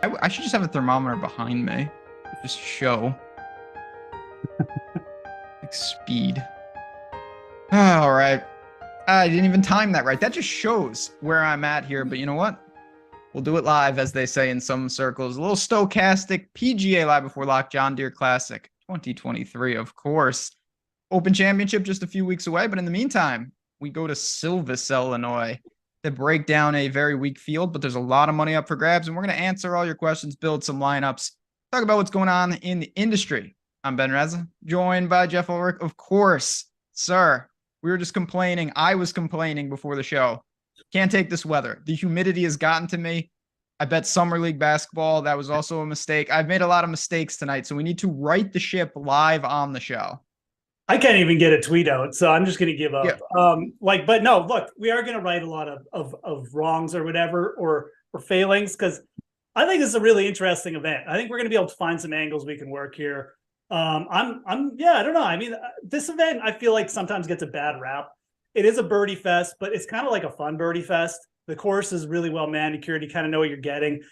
I should just have a thermometer behind me. Just show like speed. All right. I didn't even time that right. That just shows where I'm at here. But you know what? We'll do it live, as they say in some circles. A little Stokastic PGA Live before lock, John Deere Classic 2023, of course. Open Championship just a few weeks away. But in the meantime, we go to Silvis, Illinois to break down a very weak field. But there's a lot of money up for grabs. And we're going to answer all your questions, build some lineups, talk about what's going on in the industry. I'm Ben Rasa, joined by Geoff Ulrich. Of course, sir. We were just complaining. I was complaining before the show. Can't take this weather. The humidity has gotten to me. I bet Summer League basketball. That was also a mistake. I've made a lot of mistakes tonight, so we need to right the ship live on the show. I can't even get a tweet out, so I'm just going to give up. Yeah. But no, look, we are going to write a lot of wrongs or whatever or failings, because I think this is a really interesting event. I think we're going to be able to find some angles we can work here. I don't know. I mean, this event, I feel like sometimes gets a bad rap. It is a birdie fest, but it's kind of like a fun birdie fest. The course is really well manicured. You kind of know what you're getting.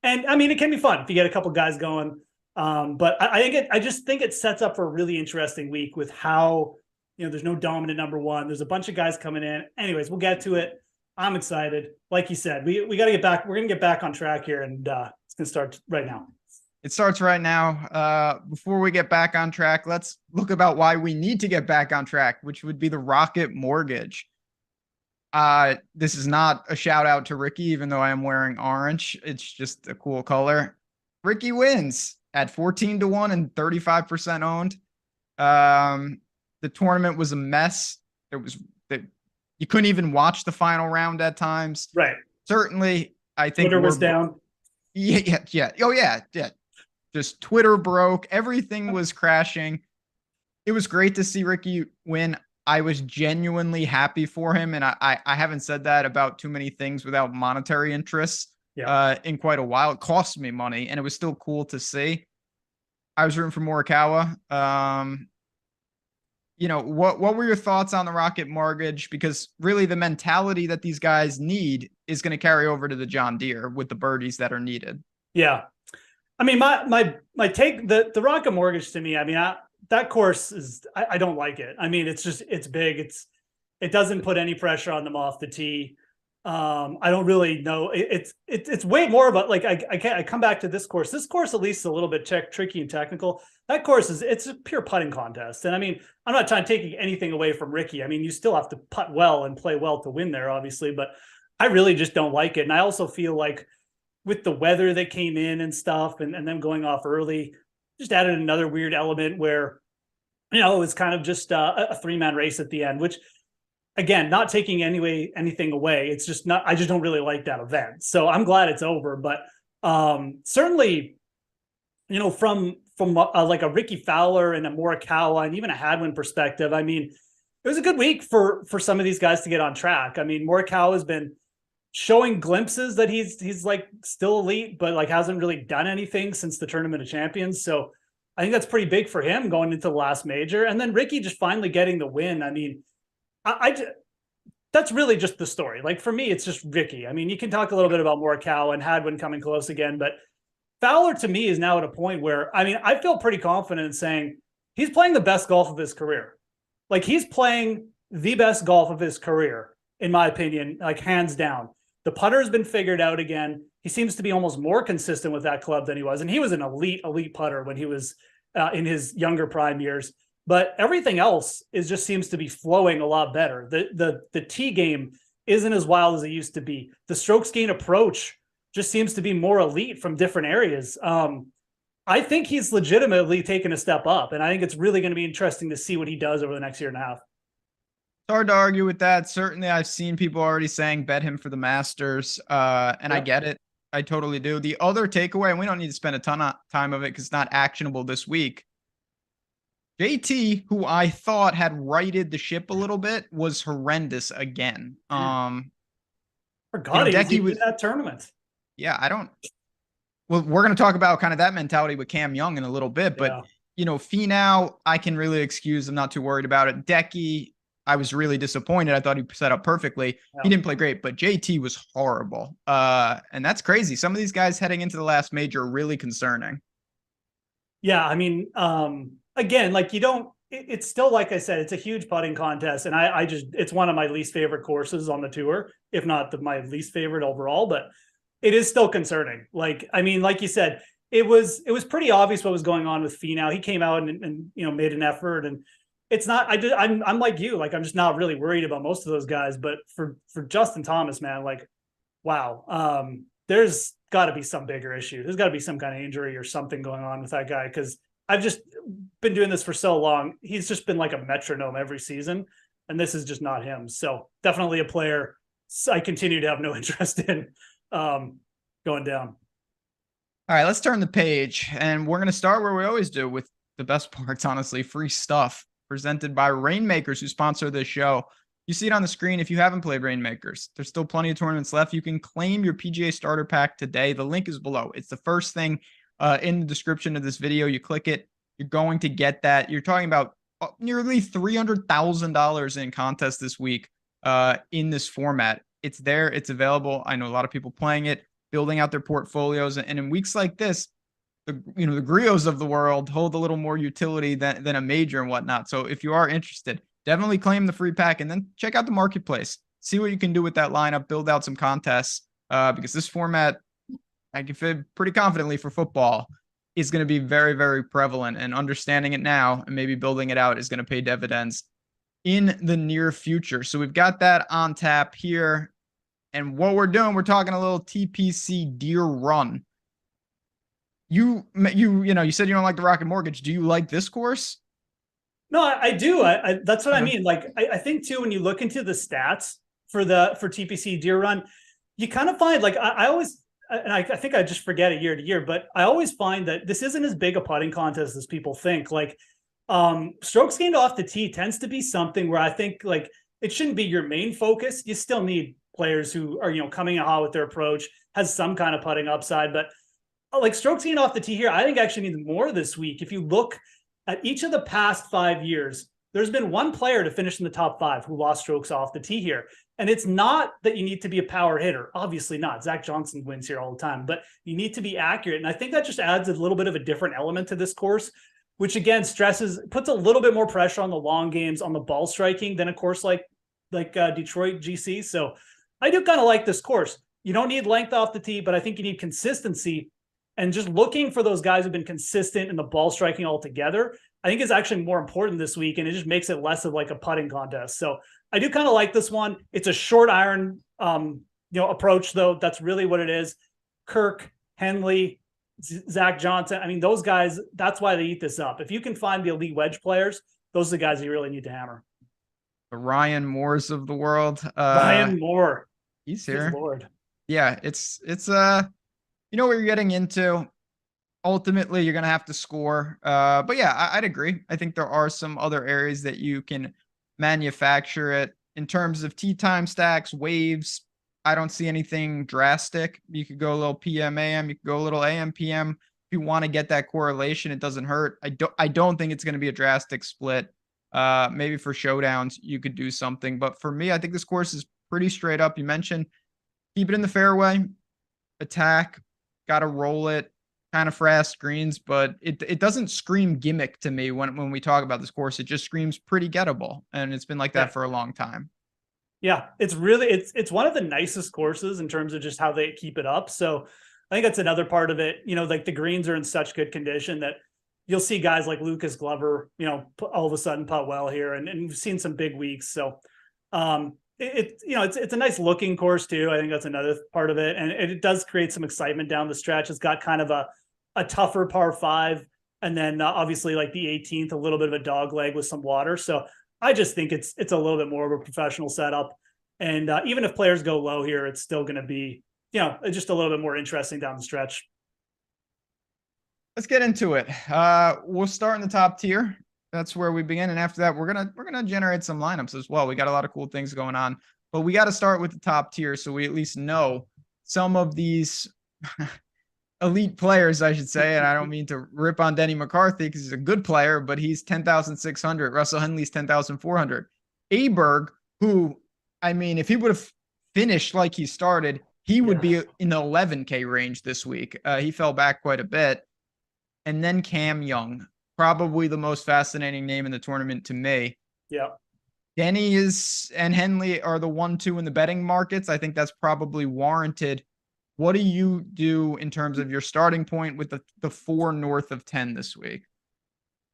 And I mean, it can be fun if you get a couple guys going. But I just think it sets up for a really interesting week with how, there's no dominant number one. There's a bunch of guys coming in. Anyways, we'll get to it. I'm excited. Like you said, we got to get back. We're going to get back on track here, and it's going to start right now. It starts right now. Before we get back on track, let's look about why we need to get back on track, which would be the Rocket Mortgage. This is not a shout out to Ricky, even though I am wearing orange. It's just a cool color. Ricky wins at 14-1 and 35% owned. The tournament was a mess. You couldn't even watch the final round at times. Right. Certainly, I think Twitter was down. Yeah. Oh, yeah. Just Twitter broke. Everything was crashing. It was great to see Ricky win. I was genuinely happy for him. And I haven't said that about too many things without monetary interests in quite a while. It cost me money, and it was still cool to see. I was rooting for Morikawa. What were your thoughts on the Rocket Mortgage? Because really the mentality that these guys need is going to carry over to the John Deere with the birdies that are needed. Yeah. I mean, my take, the Rocket Mortgage to me, I mean, that course is, I don't like it. I mean, it's big. It doesn't put any pressure on them off the tee. I don't really know. It's way more about, like, I come back to this course. This course at least is a little bit tricky and technical. That course it's a pure putting contest. And I mean, I'm not taking anything away from Ricky. I mean, you still have to putt well and play well to win there, obviously, but I really just don't like it. And I also feel like with the weather that came in and stuff, and them going off early, just added another weird element where, it was kind of just a three-man race at the end, which, again, not taking anything away. It's just not, I just don't really like that event. So I'm glad it's over. But certainly, from like a Ricky Fowler and a Morikawa and even a Hadwin perspective, I mean, it was a good week for some of these guys to get on track. I mean, Morikawa has been showing glimpses that he's like still elite, but like hasn't really done anything since the Tournament of Champions. So I think that's pretty big for him going into the last major. And then Ricky just finally getting the win. I mean, that's really just the story. Like, for me, it's just Ricky. I mean, you can talk a little bit about Morikawa and Hadwin coming close again, but Fowler to me is now at a point where, I mean, I feel pretty confident in saying he's playing the best golf of his career. Like, he's playing the best golf of his career, in my opinion, like hands down. The putter has been figured out again. He seems to be almost more consistent with that club than he was. And he was an elite putter when he was in his younger prime years. But everything else just seems to be flowing a lot better. The tee game isn't as wild as it used to be. The strokes gain approach just seems to be more elite from different areas. I think he's legitimately taken a step up. And I think it's really going to be interesting to see what he does over the next year and a half. Hard to argue with that. Certainly, I've seen people already saying bet him for the Masters, and I get it. I totally do. The other takeaway, and we don't need to spend a ton of time of it because it's not actionable this week. JT, who I thought had righted the ship a little bit, was horrendous again. Forgot he was in that tournament. Yeah, well, we're going to talk about kind of that mentality with Cam Young in a little bit, but Finau, I can really excuse. I'm not too worried about it. Decky, I was really disappointed. I thought he set up perfectly. Yeah. He didn't play great, but JT was horrible. And that's crazy. Some of these guys heading into the last major are really concerning. Yeah, I mean, again, like it's still, like I said, it's a huge putting contest. And I just, it's one of my least favorite courses on the tour, if not my least favorite overall, but it is still concerning. Like, I mean, like you said, it was pretty obvious what was going on with Finau. He came out and made an effort, and it's not, I'm like you, like, I'm just not really worried about most of those guys, but for Justin Thomas, man, like, wow. There's got to be some bigger issue. There's got to be some kind of injury or something going on with that guy, because I've just been doing this for so long. He's just been like a metronome every season, and this is just not him. So definitely a player I continue to have no interest in going down. All right, let's turn the page, and we're going to start where we always do, with the best parts, honestly, free stuff presented by Rainmakers, who sponsor this show. You see it on the screen. If you haven't played Rainmakers, there's still plenty of tournaments left. You can claim your PGA starter pack today. The link is below. It's the first thing in the description of this video. You click it, you're going to get that. You're talking about nearly $300,000 in contests this week in this format. It's there. It's available. I know a lot of people playing it, building out their portfolios. And in weeks like this, the Grios of the world hold a little more utility than a major and whatnot. So if you are interested, definitely claim the free pack and then check out the marketplace. See what you can do with that lineup, build out some contests, because this format, I can feel pretty confidently for football, is going to be very, very prevalent, and understanding it now and maybe building it out is going to pay dividends in the near future. So we've got that on tap here. And what we're doing, we're talking a little TPC Deere Run. You said you don't like the Rocket Mortgage. Do you like this course? No, I do. That's what I mean. Like, I think too, when you look into the stats for TPC Deere Run, you kind of find, like, I always, and I think I just forget it year to year, but I always find that this isn't as big a putting contest as people think. Like, strokes gained off the tee tends to be something where I think, like, it shouldn't be your main focus. You still need players who are, coming in hot with their approach, has some kind of putting upside, but like, strokes gained off the tee here, I think actually needs more this week. If you look at each of the past 5 years, there's been one player to finish in the top 5 who lost strokes off the tee here. And it's not that you need to be a power hitter. Obviously not. Zach Johnson wins here all the time, but you need to be accurate. And I think that just adds a little bit of a different element to this course, which again puts a little bit more pressure on the long games, on the ball striking, than a course like Detroit GC. So I do kind of like this course. You don't need length off the tee, but I think you need consistency. And just looking for those guys who've been consistent in the ball striking altogether, I think is actually more important this week. And it just makes it less of like a putting contest. So I do kind of like this one. It's a short iron, approach, though. That's really what it is. Kirk, Henley, Zach Johnson. I mean, those guys, that's why they eat this up. If you can find the elite wedge players, those are the guys you really need to hammer. The Ryan Moores of the world. Ryan Moore. He's here. Good Lord. Yeah, it's you know what you're getting into. Ultimately, you're going to have to score. But yeah, I'd agree. I think there are some other areas that you can manufacture it in terms of tee time stacks, waves. I don't see anything drastic. You could go a little PM AM. You could go a little AM PM. If you want to get that correlation, it doesn't hurt. I don't think it's going to be a drastic split. Maybe for showdowns, you could do something. But for me, I think this course is pretty straight up. You mentioned keep it in the fairway, attack, got to roll it, kind of fast greens, but it doesn't scream gimmick to me when we talk about this course. It just screams pretty gettable, and it's been like that for a long time. Yeah, it's really it's one of the nicest courses in terms of just how they keep it up. So I think that's another part of it. Like, the greens are in such good condition that you'll see guys like Lucas Glover, all of a sudden putt well here, and we've seen some big weeks. So it's a nice looking course too. I think that's another part of it. And it does create some excitement down the stretch. It's got kind of a tougher par 5. And then obviously, like, the 18th, a little bit of a dog leg with some water. So I just think it's a little bit more of a professional setup. And even if players go low here, it's still going to be, just a little bit more interesting down the stretch. Let's get into it. We'll start in the top tier. That's where we begin, and after that, we're gonna generate some lineups as well. We got a lot of cool things going on, but we got to start with the top tier so we at least know some of these elite players, I should say. And I don't mean to rip on Denny McCarthy because he's a good player, but he's 10,600. Russell Henley's 10,400. Aberg, who, I mean, if he would have finished like he started, he would be in the 11K range this week. He fell back quite a bit. And then Cam Young, probably the most fascinating name in the tournament to me. Yeah. Denny and Henley are the 1-2 in the betting markets. I think that's probably warranted. What do you do in terms of your starting point with the 4 north of 10 this week?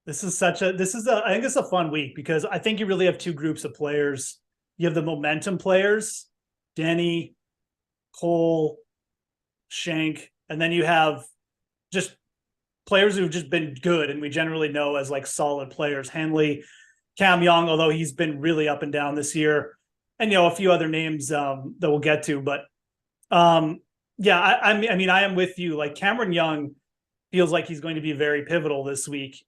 I think it's a fun week because I think you really have two groups of players. You have the momentum players, Denny, Cole, Shank, and then you have just players who've just been good and we generally know as like solid players. Henley, Cam Young, although he's been really up and down this year, and a few other names that we'll get to. But yeah, I mean, I am with you. Like Cameron Young feels like he's going to be very pivotal this week.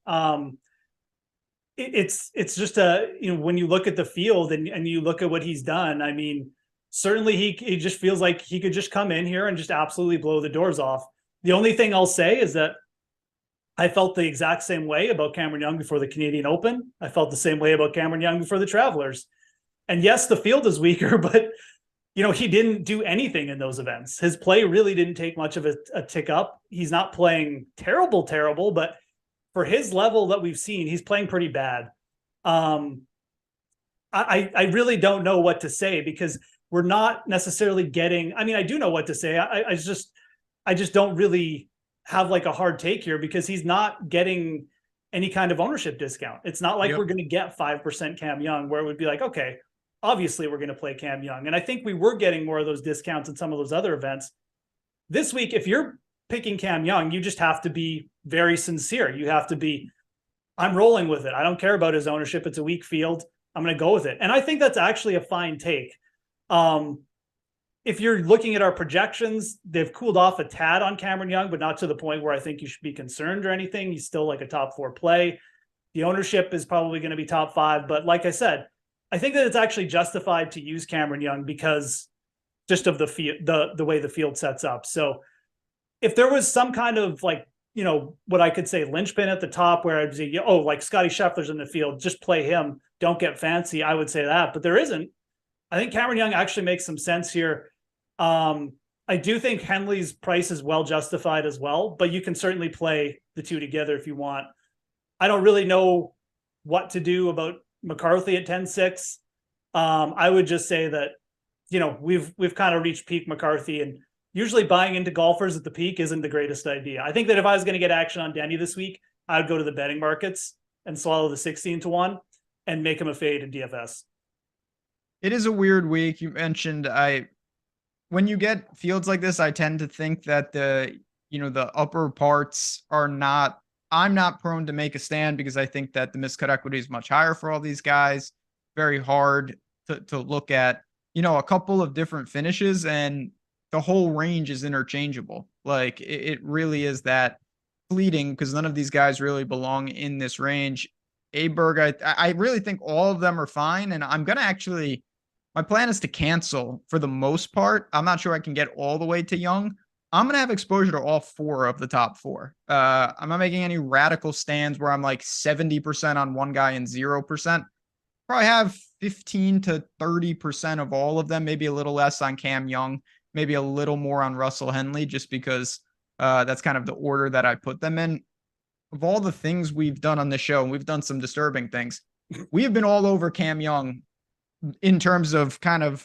It's just when you look at the field and you look at what he's done, I mean, certainly he just feels like he could just come in here and just absolutely blow the doors off. The only thing I'll say is that I felt the exact same way about Cameron Young before the Canadian Open. I felt the same way about Cameron Young before the Travelers. And yes, the field is weaker, but he didn't do anything in those events. His play really didn't take much of a tick up. He's not playing terrible, but for his level that we've seen, he's playing pretty bad. I really don't know what to say because we're not necessarily getting, I mean, I do know what to say. I just don't really have like a hard take here because he's not getting any kind of ownership discount. It's not like we're going to get 5% Cam Young where it would be like, okay, obviously we're going to play Cam Young. And I think we were getting more of those discounts in some of those other events. This week, if you're picking Cam Young, you just have to be very sincere. You have to be, I'm rolling with it. I don't care about his ownership. It's a weak field. I'm going to go with it. And I think that's actually a fine take. If you're looking at our projections, they've cooled off a tad on Cameron Young, but not to the point where I think you should be concerned or anything. He's still like a top 4 play. The ownership is probably going to be top 5. But like I said, I think that it's actually justified to use Cameron Young because just of the way the field sets up. So if there was some kind of like, what I could say linchpin at the top where I'd say, like Scotty Scheffler's in the field, just play him. Don't get fancy. I would say that, but there isn't. I think Cameron Young actually makes some sense here. I do think Henley's price is well justified as well, but you can certainly play the two together if you want. I don't really know what to do about McCarthy at 10-6. I would just say that, we've kind of reached peak McCarthy, and usually buying into golfers at the peak isn't the greatest idea. I think that if I was going to get action on Denny this week, I would go to the betting markets and swallow the 16-1 and make him a fade in DFS. It is a weird week. You mentioned when you get fields like this, I tend to think that the upper parts are not, I'm not prone to make a stand because I think that the miscut equity is much higher for all these guys. Very hard to look at, a couple of different finishes and the whole range is interchangeable. Like it really is that fleeting because none of these guys really belong in this range. Aberg, I really think all of them are fine. And I'm going to my plan is to cancel for the most part. I'm not sure I can get all the way to Young. I'm going to have exposure to all 4 of the top 4. I'm not making any radical stands where I'm like 70% on one guy and 0%. Probably have 15 to 30% of all of them, maybe a little less on Cam Young, maybe a little more on Russell Henley, just because that's kind of the order that I put them in. Of all the things we've done on the show, and we've done some disturbing things, we have been all over Cam Young in terms of kind of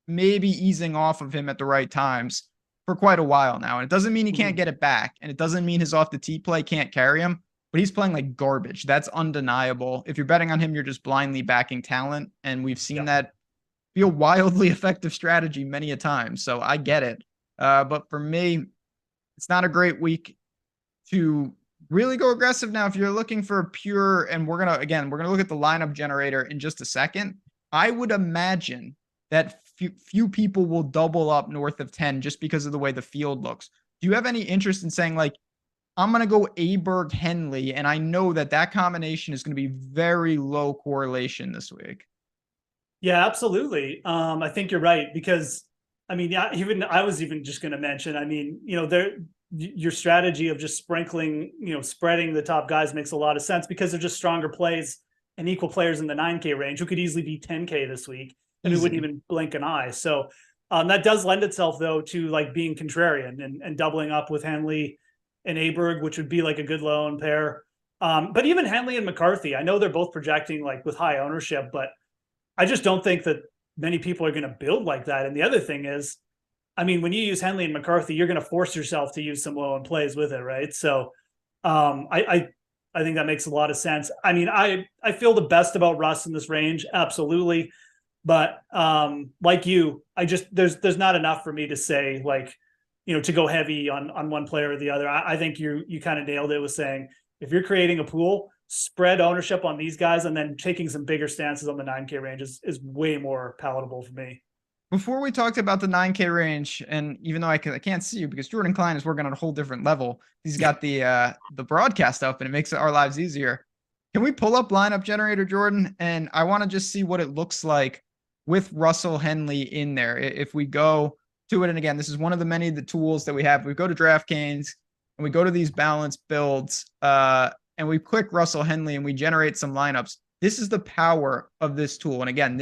maybe easing off of him at the right times for quite a while now. And it doesn't mean he can't get it back. And it doesn't mean his off the tee play can't carry him, but he's playing like garbage. That's undeniable. If you're betting on him, you're just blindly backing talent. And we've seen that be a wildly effective strategy many a time. So I get it. But for me, it's not a great week to really go aggressive. Now, if you're looking for a pure, and we're going to look at the lineup generator in just a second. I would imagine that few people will double up north of 10 just because of the way the field looks. Do you have any interest in saying like, I'm going to go Aberg Henley, and I know that combination is going to be very low correlation this week? Yeah, absolutely. I think you're right because I mean, I was even just going to mention, I mean, your strategy of just sprinkling, spreading the top guys makes a lot of sense because they're just stronger plays and equal players in the 9K range who could easily be 10K this week and who wouldn't even blink an eye. So that does lend itself though to like being contrarian and doubling up with Henley and Aberg, which would be like a good low-owned pair. But even Henley and McCarthy, I know they're both projecting like with high ownership, but I just don't think that many people are going to build like that. And the other thing is, I mean, when you use Henley and McCarthy, you're going to force yourself to use some low-owned plays with it, right? So I think that makes a lot of sense. I mean, I feel the best about Russ in this range, absolutely. But like you, there's not enough for me to say like, to go heavy on one player or the other. I think you kind of nailed it with saying, if you're creating a pool, spread ownership on these guys and then taking some bigger stances on the 9K range is way more palatable for me. Before we talked about the 9K range, and even though I can't see you because Jordan Klein is working on a whole different level, he's got the broadcast up and it makes our lives easier. Can we pull up lineup generator, Jordan? And I want to just see what it looks like with Russell Henley in there. If we go to it, and again, this is one of the many of the tools that we have. We go to DraftKings and we go to these balanced builds, and we click Russell Henley and we generate some lineups. This is the power of this tool. And again,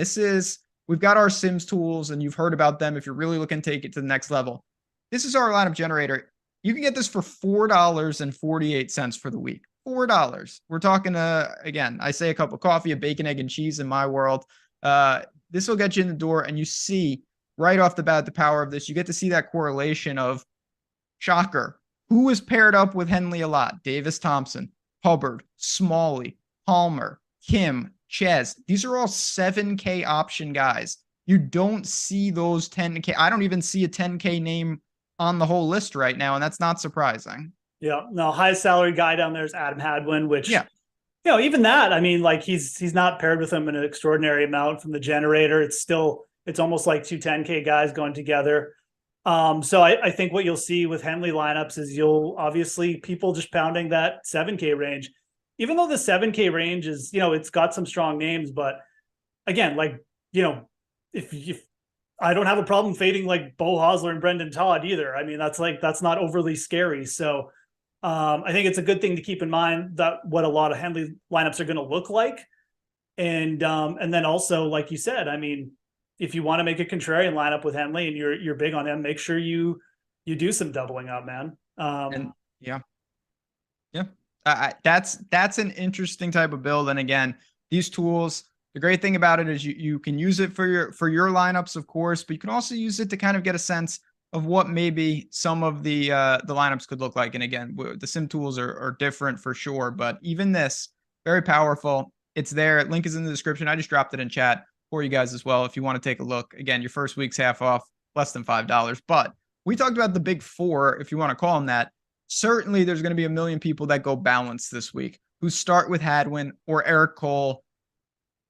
we've got our Sims tools and you've heard about them if you're really looking to take it to the next level. This is our lineup generator. You can get this for $4.48 for the week. $4. We're talking, again, I say a cup of coffee, a bacon, egg, and cheese in my world. This will get you in the door and you see right off the bat the power of this. You get to see that correlation of, shocker, who is paired up with Henley a lot? Davis Thompson, Hubbard, Smalley, Palmer, Kim, Ches. These are all 7K option guys. You don't see those 10K. I don't even see a 10K name on the whole list right now, and that's not surprising. Yeah, no, highest salary guy down there is Adam Hadwin, which, even that, I mean, like he's not paired with him in an extraordinary amount from the generator. It's almost like two 10K guys going together. So I think what you'll see with Henley lineups is you'll obviously people just pounding that 7K range, even though the 7K range is, it's got some strong names, but again, like, if I don't have a problem fading like Bo Hosler and Brendan Todd either. I mean, that's not overly scary. So I think it's a good thing to keep in mind that what a lot of Henley lineups are going to look like. And then also, like you said, I mean, if you want to make a contrarian lineup with Henley and you're big on him, make sure you do some doubling up, man. That's an interesting type of build. And again, these tools, the great thing about it is you can use it for your lineups, of course, but you can also use it to kind of get a sense of what maybe some of the lineups could look like. And again, the sim tools are different for sure, but even this, very powerful. It's there. Link is in the description. I just dropped it in chat for you guys as well if you want to take a look. Again, your first week's half off, less than $5. But we talked about the big four, if you want to call them that. Certainly there's going to be a million people that go balanced this week who start with Hadwin or Eric Cole.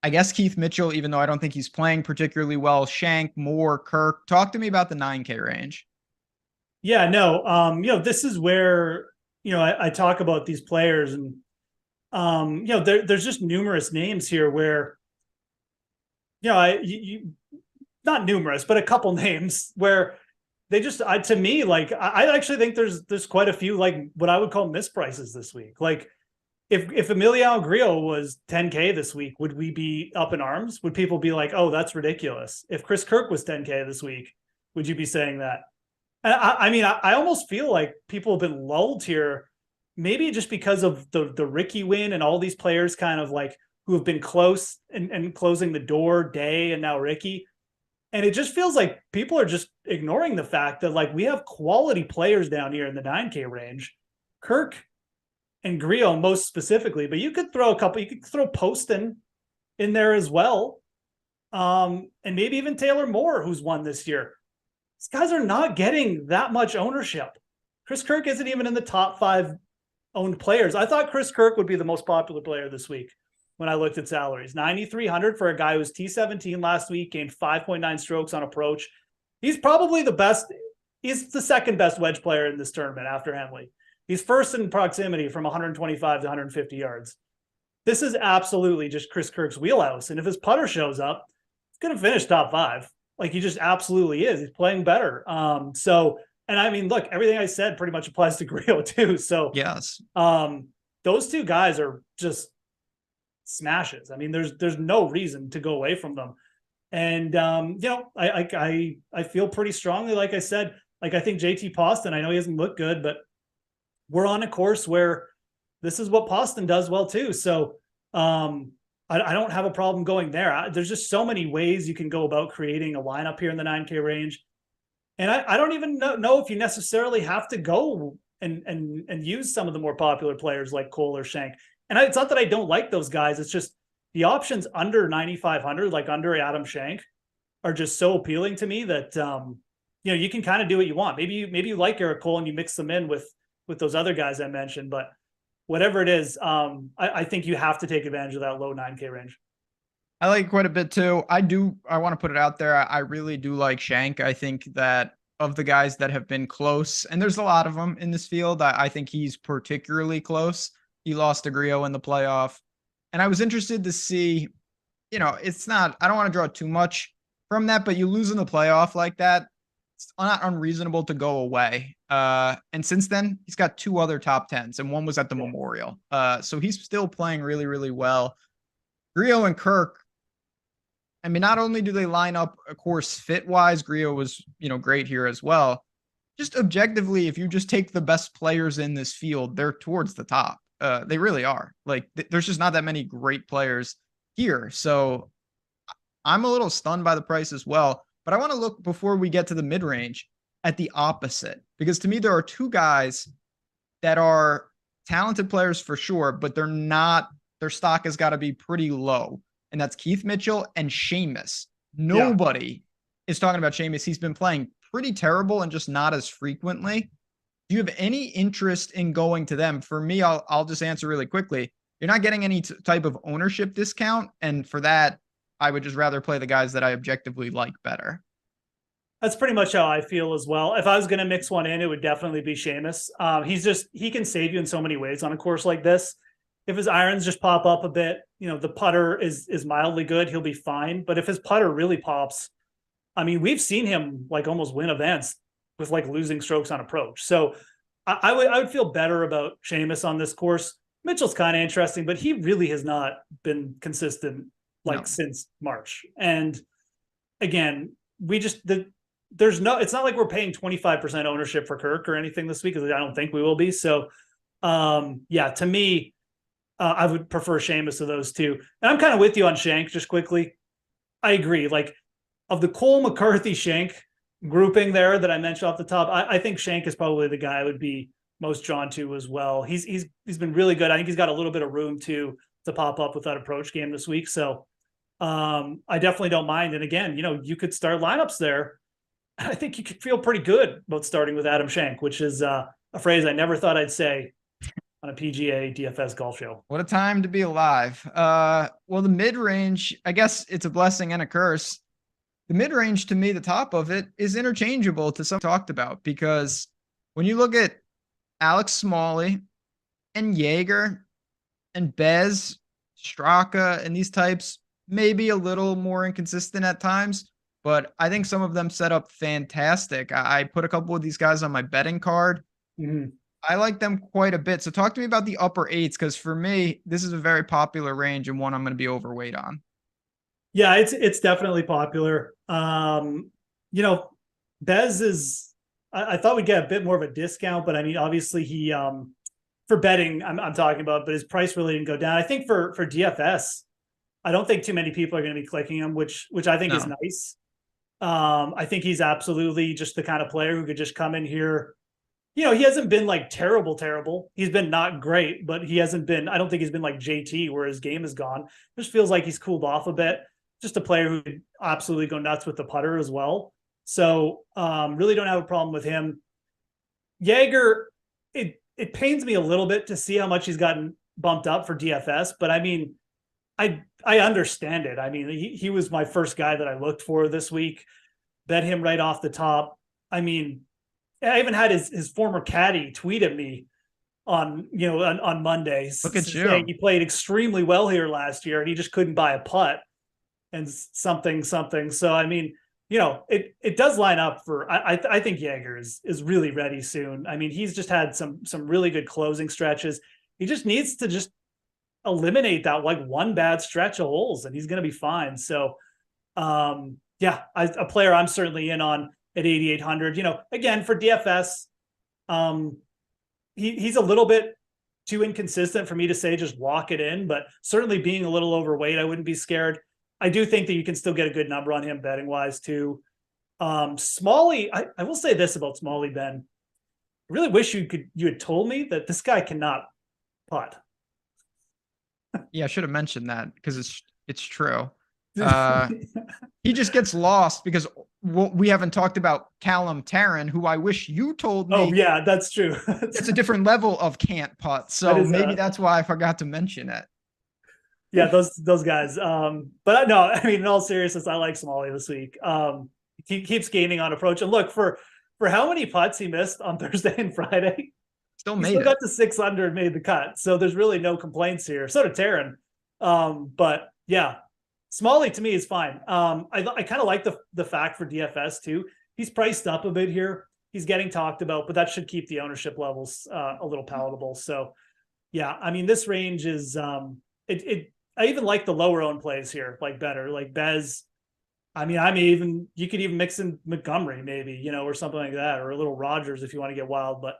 I guess Keith Mitchell, even though I don't think he's playing particularly well. Shank, Moore, Kirk. Talk to me about the 9K range. Yeah, no. This is where, I talk about these players and, there's just numerous names here where, not numerous, but a couple names where they just, to me, like, I actually think there's quite a few, like what I would call misprices this week. Like if Emiliano Grillo was 10K this week, would we be up in arms? Would people be like, oh, that's ridiculous? If Chris Kirk was 10K this week, would you be saying that? I mean, I almost feel like people have been lulled here, maybe just because of the Ricky win and all these players kind of like who have been close and closing the door, Day and now Ricky. And it just feels like people are just ignoring the fact that like we have quality players down here in the 9K range, Kirk and Grillo most specifically, but you could throw Poston in there as well. And maybe even Taylor Moore, who's won this year. These guys are not getting that much ownership. Chris Kirk isn't even in the top 5 owned players. I thought Chris Kirk would be the most popular player this week when I looked at salaries. 9,300 for a guy who was T17 last week, gained 5.9 strokes on approach. He's probably the best. He's the second best wedge player in this tournament after Henley. He's first in proximity from 125 to 150 yards. This is absolutely just Chris Kirk's wheelhouse. And if his putter shows up, he's going to finish top 5. Like he just absolutely is. He's playing better. And I mean, look, everything I said pretty much applies to Grillo too. So yes, those two guys are just smashes. I mean, there's no reason to go away from them. And I feel pretty strongly, like I said, like I think JT Poston, I know he hasn't looked good, but we're on a course where this is what Poston does well too. So I don't have a problem going there. There's just so many ways you can go about creating a lineup here in the 9K range. And I don't even know if you necessarily have to go and use some of the more popular players like Cole or Shank. And it's not that I don't like those guys. It's just the options under 9,500, like under Adam Shank, are just so appealing to me that you can kind of do what you want. Maybe you like Eric Cole and you mix them in with those other guys I mentioned, but whatever it is, I think you have to take advantage of that low 9K range. I like it quite a bit too. I want to put it out there. I really do like Shank. I think that of the guys that have been close, and there's a lot of them in this field, I think he's particularly close. He lost to Griot in the playoff. And I was interested to see, it's not, I don't want to draw too much from that, but you lose in the playoff like that, it's not unreasonable to go away. And since then, he's got 2 other top 10s, and one was at the Memorial. So he's still playing really, really well. Griot and Kirk, I mean, not only do they line up, of course, fit-wise, Griot was, great here as well. Just objectively, if you just take the best players in this field, they're towards the top. They really are. Like, there's just not that many great players here. So I'm a little stunned by the price as well. But I want to look, before we get to the mid-range, at the opposite. Because to me, there are 2 guys that are talented players for sure, but they're not, their stock has got to be pretty low. And that's Keith Mitchell and Seamus. Nobody is talking about Seamus. He's been playing pretty terrible and just not as frequently. Do you have any interest in going to them? For me, I'll just answer really quickly. You're not getting any type of ownership discount. And for that, I would just rather play the guys that I objectively like better. That's pretty much how I feel as well. If I was going to mix one in, it would definitely be Seamus. He can save you in so many ways on a course like this. If his irons just pop up a bit, the putter is mildly good, he'll be fine. But if his putter really pops, I mean, we've seen him like almost win events with like losing strokes on approach. So I would feel better about Seamus on this course. Mitchell's kind of interesting, but he really has not been consistent since March. And again, it's not like we're paying 25% ownership for Kirk or anything this week, because I don't think we will be. So to me, I would prefer Seamus of those 2. And I'm kind of with you on Shank, just quickly. I agree. Like, of the Cole, McCarthy, Shank grouping there that I mentioned off the top, I think Shank is probably the guy I would be most drawn to as well. He's been really good. I think he's got a little bit of room to pop up with that approach game this week. So I definitely don't mind. And again, you could start lineups there. I think you could feel pretty good about starting with Adam Shank, which is a phrase I never thought I'd say on a PGA DFS golf show. What a time to be alive. Well, the mid-range, I guess it's a blessing and a curse. The mid-range, to me, the top of it is interchangeable to some talked about, because when you look at Alex Smalley and Jaeger and Bez, Straka, and these types, maybe a little more inconsistent at times, but I think some of them set up fantastic. I put a couple of these guys on my betting card. Mm-hmm. I like them quite a bit. So talk to me about the upper 8s, because for me, this is a very popular range and one I'm going to be overweight on. Yeah, it's definitely popular. Bez is, I thought we'd get a bit more of a discount, but I mean, obviously he, for betting, I'm talking about, but his price really didn't go down. I think for DFS, I don't think too many people are going to be clicking him, which I think is nice. I think he's absolutely just the kind of player who could just come in here. He hasn't been like terrible. He's been not great, but he hasn't been, I don't think he's been like JT where his game is gone. It just feels like he's cooled off a bit. Just a player who could absolutely go nuts with the putter as well. So really don't have a problem with him. Jaeger, it pains me a little bit to see how much he's gotten bumped up for DFS, but I mean, I understand it. I mean, he was my first guy that I looked for this week. Bet him right off the top. I mean, I even had his former caddy tweet at me on Monday. Look at you. He played extremely well here last year and he just couldn't buy a putt and something. So, I mean, it does line up for, I think Jaeger is really ready soon. I mean, he's just had some really good closing stretches. He just needs to just eliminate that like one bad stretch of holes and he's going to be fine. So, a player I'm certainly in on at 8,800. Again, for DFS, he's a little bit too inconsistent for me to say just lock it in, but certainly being a little overweight, I wouldn't be scared. I do think that you can still get a good number on him betting wise too. Smalley, I will say this about Smalley, Ben. I really wish you had told me that this guy cannot putt. Yeah, I should have mentioned that because it's true. He just gets lost because we haven't talked about Callum Tarrant, who I wish you told me. Oh yeah, that's true. It's a different level of can't putt, so maybe that's why I forgot to mention it. Yeah, those guys. But no, I mean, in all seriousness, I like Smalley this week. He keeps gaining on approach, and look for how many putts he missed on Thursday and Friday. Still got to 6 under and made the cut. So there's really no complaints here. So did Taryn. But yeah, Smalley to me is fine. I kind of like the fact for DFS too. He's priced up a bit here. He's getting talked about, but that should keep the ownership levels a little palatable. So yeah, I mean, this range is I even like the lower owned plays here, like better, like Bez. I mean, you could even mix in Montgomery maybe, or something like that, or a little Rogers if you want to get wild. But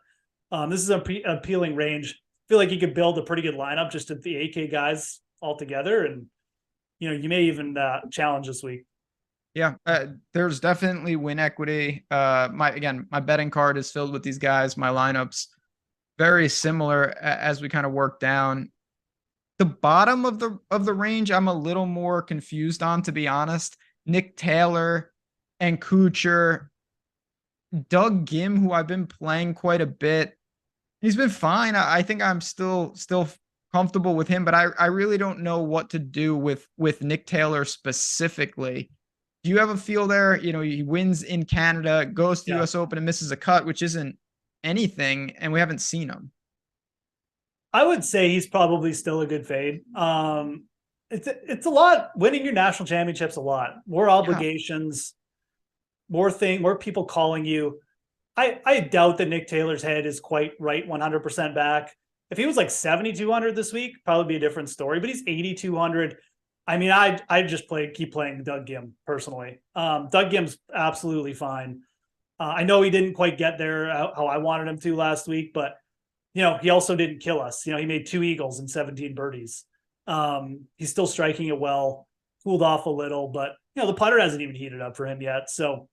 this is an appealing range. I feel like you could build a pretty good lineup just at the AK guys all together. And, you may even challenge this week. Yeah, there's definitely win equity. My betting card is filled with these guys. My lineup's very similar as we kind of work down. The bottom of the range, I'm a little more confused on, to be honest. Nick Taylor and Kuchar, Doug Gim, who I've been playing quite a bit. He's been fine. I think I'm still comfortable with him, but I really don't know what to do with Nick Taylor specifically. Do you have a feel there? He wins in Canada, goes to the US Open and misses a cut, which isn't anything, and we haven't seen him. I would say he's probably still a good fade. It's a lot. Winning your national championships a lot. More obligations, more people calling you. I doubt that Nick Taylor's head is quite right 100% back. If he was like 7,200 this week, probably be a different story, but he's 8,200. I mean, I just keep playing Doug Gim personally. Doug Gim's absolutely fine. I know he didn't quite get there how I wanted him to last week, but he also didn't kill us. He made 2 eagles and 17 birdies. He's still striking it well, cooled off a little, but the putter hasn't even heated up for him yet. So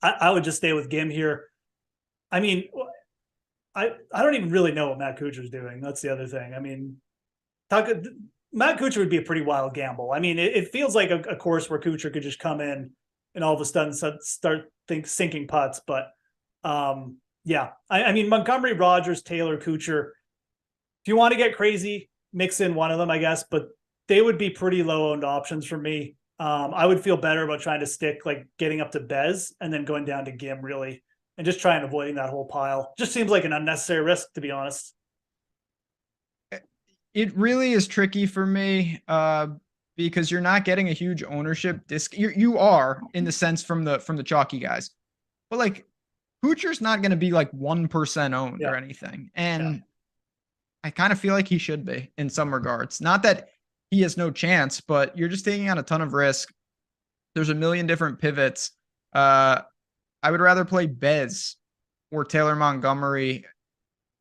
I would just stay with Gim here. I mean, I don't even really know what Matt Kuchar's doing. That's the other thing. I mean, Matt Kuchar would be a pretty wild gamble. I mean, it feels like a course where Kuchar could just come in and all of a sudden start sinking putts. But yeah, I mean, Montgomery, Rogers, Taylor, Kuchar. If you want to get crazy, mix in one of them, I guess, but they would be pretty low owned options for me. I would feel better about trying to stick like getting up to Bez and then going down to Gim really, and just trying avoiding that whole pile. Just seems like an unnecessary risk, to be honest. It really is tricky for me because you're not getting a huge ownership discount. You are in the sense from the chalky guys, but like Kuchar's not going to be like 1% owned or anything, and I kind of feel like he should be in some regards. Not that he has no chance, but you're just taking on a ton of risk. There's a million different pivots. I would rather play Bez or Taylor Montgomery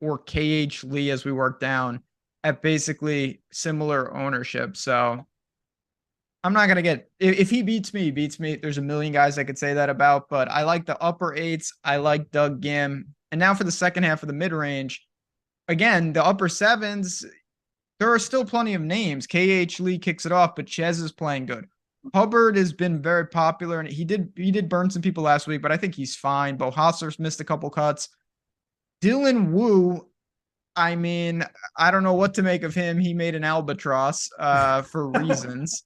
or KH Lee as we work down at basically similar ownership. So I'm not going to get, if he beats me, he beats me. There's a million guys I could say that about, but I like the upper 8s. I like Doug Gim. And now for the second half of the mid range, again, the upper 7s, there are still plenty of names. KH Lee kicks it off, but Ches is playing good. Hubbard has been very popular, and he did burn some people last week, but I think he's fine. Bo Hosler's missed a couple cuts. Dylan Wu, I mean, I don't know what to make of him. He made an albatross for reasons.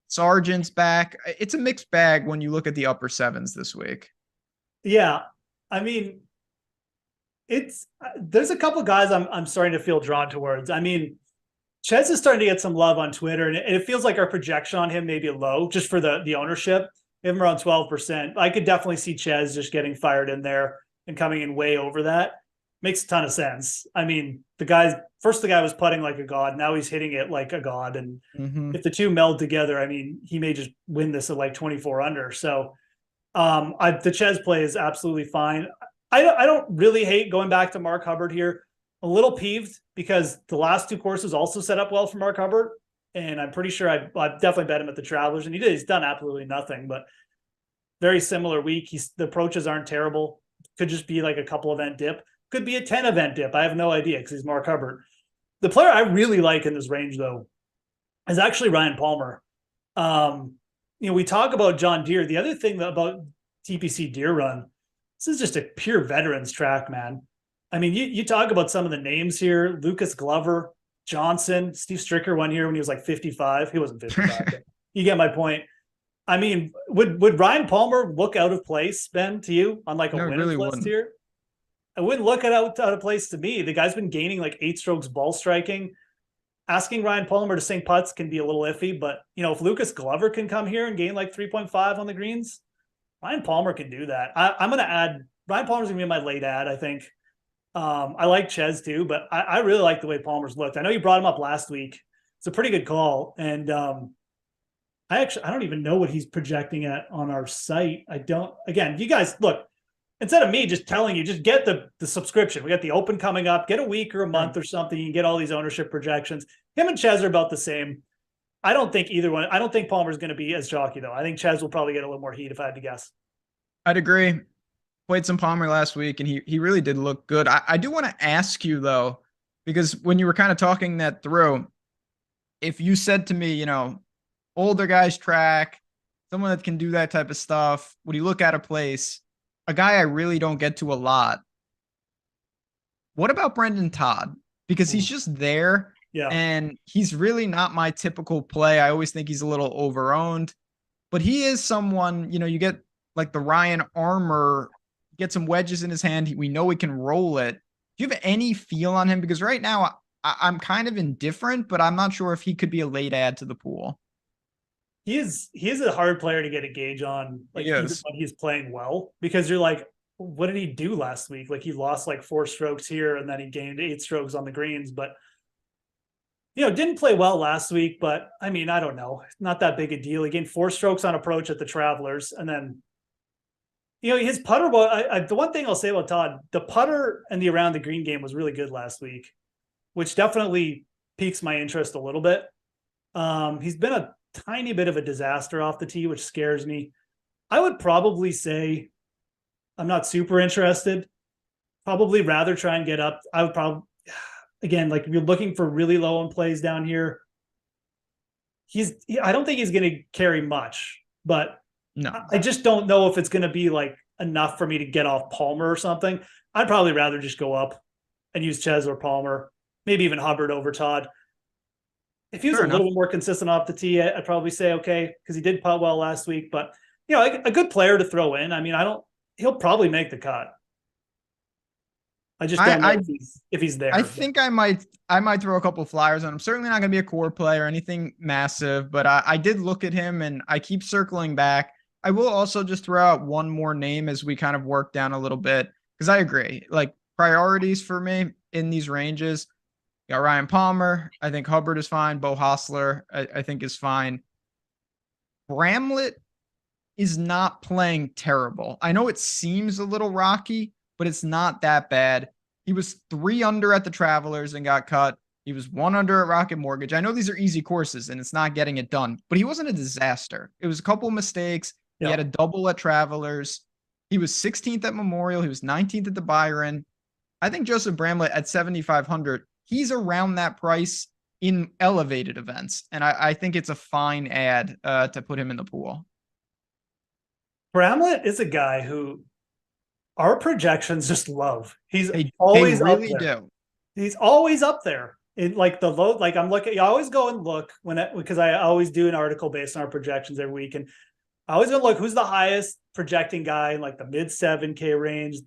Sargent's back. It's a mixed bag when you look at the upper 7s this week. Yeah, I mean, there's a couple guys I'm starting to feel drawn towards. I mean, Ches is starting to get some love on Twitter, and it feels like our projection on him may be low just for the ownership. Him around 12%. I could definitely see Ches just getting fired in there and coming in way over that. makes a ton of sense. I mean, the guy was putting like a god. Now he's hitting it like a god. And if the two meld together, I mean, he may just win this at like 24 under. So the Ches play is absolutely fine. I don't really hate going back to Mark Hubbard here. A little peeved because the last two courses also set up well for Mark Hubbard. And I'm pretty sure I definitely bet him at the Travelers. And he's done absolutely nothing, but very similar week. The approaches aren't terrible. Could just be like a couple event dip. Could be a 10 event dip. I have no idea because he's Mark Hubbard. The player I really like in this range, though, is actually Ryan Palmer. We talk about John Deere. The other thing about TPC Deere Run, this is just a pure veterans track, man. I mean, you talk about some of the names here: Lucas Glover, Johnson, Steve Stricker won here when he was like 55. He wasn't 55. But you get my point. I mean, would Ryan Palmer look out of place, Ben, to you on like a winners really list wouldn't. here? I wouldn't look out of place to me. The guy's been gaining like 8 strokes ball striking. Asking Ryan Palmer to sink putts can be a little iffy, but if Lucas Glover can come here and gain like 3.5 on the greens, Ryan Palmer can do that. I'm going to add Ryan Palmer's going to be my late ad, I think. I like Ches too, but I really like the way Palmer's looked. I know you brought him up last week. It's a pretty good call. And I don't even know what he's projecting at on our site. Again, you guys look, instead of me just telling you, just get the subscription. We got the Open coming up. Get a week or a month or something. You can get all these ownership projections. Him and Ches are about the same. I don't think either one. I don't think Palmer's going to be as chalky, though. I think Ches will probably get a little more heat if I had to guess. I'd agree. Played some Palmer last week, and he really did look good. I do want to ask you, though, because when you were kind of talking that through, if you said to me, older guys track, someone that can do that type of stuff, would you look at a place? A guy I really don't get to a lot. What about Brendan Todd? Because he's just there, and he's really not my typical play. I always think he's a little overowned, but he is someone, you get like the Ryan Armour, get some wedges in his hand. We know he can roll it. Do you have any feel on him? Because right now I'm kind of indifferent, but I'm not sure if he could be a late add to the pool. He is a hard player to get a gauge on, like even when he's playing well, because you're like, what did he do last week? Like he lost like 4 strokes here and then he gained 8 strokes on the greens, but didn't play well last week. But I mean, I don't know, not that big a deal. He gained 4 strokes on approach at the Travelers, and then his putter. The one thing I'll say about Todd, the putter and the around the green game was really good last week, which definitely piques my interest a little bit. He's been a tiny bit of a disaster off the tee, which scares me. I would probably say I'm not super interested. Probably rather try and get up. I would probably, again, like if you're looking for really low on plays down here, I don't think he's going to carry much, but no, I just don't know if it's going to be like enough for me to get off Palmer or something. I'd probably rather just go up and use Ches or Palmer, maybe even Hubbard over Todd. If he was a little bit more consistent off the tee, I'd probably say okay, because he did putt well last week. But a good player to throw in. I mean, he'll probably make the cut. I just don't know if he's there. I think I might throw a couple flyers on him. Certainly not going to be a core play or anything massive, but I did look at him and I keep circling back. I will also just throw out one more name as we kind of work down a little bit, because I agree. Like priorities for me in these ranges, got Ryan Palmer. I think Hubbard is fine. Bo Hostler, I think, is fine. Bramlett is not playing terrible. I know it seems a little rocky, but it's not that bad. He was 3 under at the Travelers and got cut. He was 1 under at Rocket Mortgage. I know these are easy courses and it's not getting it done, but he wasn't a disaster. It was a couple of mistakes. He had a double at Travelers. He was 16th at Memorial. He was 19th at the Byron. I think Joseph Bramlett at 7,500, he's around that price in elevated events. And I think it's a fine ad to put him in the pool. Bramlett is a guy who our projections just love. They always really do. He's always up there in like the low. Like I'm looking, I always go and look because I always do an article based on our projections every week, and I always go look who's the highest projecting guy in like the mid 7K range,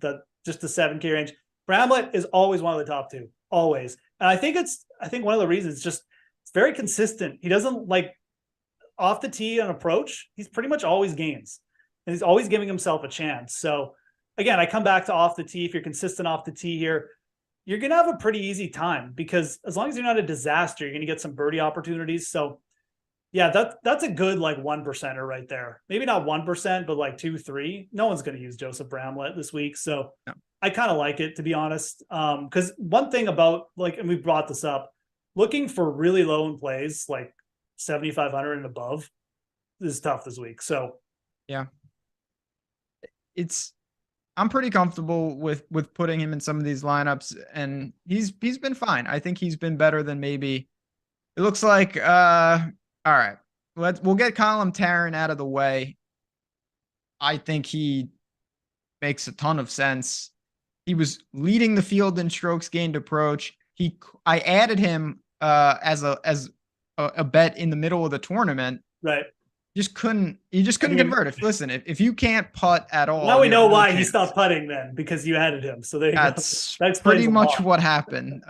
just the 7K range. Bramlett is always one of the top 2, always. And I think one of the reasons it's very consistent. He doesn't like off the tee and approach. He's pretty much always gains, and he's always giving himself a chance. So again, I come back to off the tee. If you're consistent off the tee here, you're going to have a pretty easy time, because as long as you're not a disaster, you're going to get some birdie opportunities. So yeah, that's a good like 1%er right there. Maybe not 1%, but like 2-3. No one's going to use Joseph Bramlett this week. So No. I kind of like it, to be honest. Because one thing about, like, and we brought this up, looking for really low in plays, like 7,500 and above, is tough this week. So yeah, I'm pretty comfortable with putting him in some of these lineups, and he's been fine. I think he's been better than maybe it looks like. All right, we'll get Colin Tarrant out of the way. I think he makes a ton of sense. He was leading the field in strokes gained approach. I added him as a bet in the middle of the tournament. right. You just couldn't convert. If you can't putt at all, Now we know why he stopped putting then, because you added him. So there you go. That's pretty much what happened.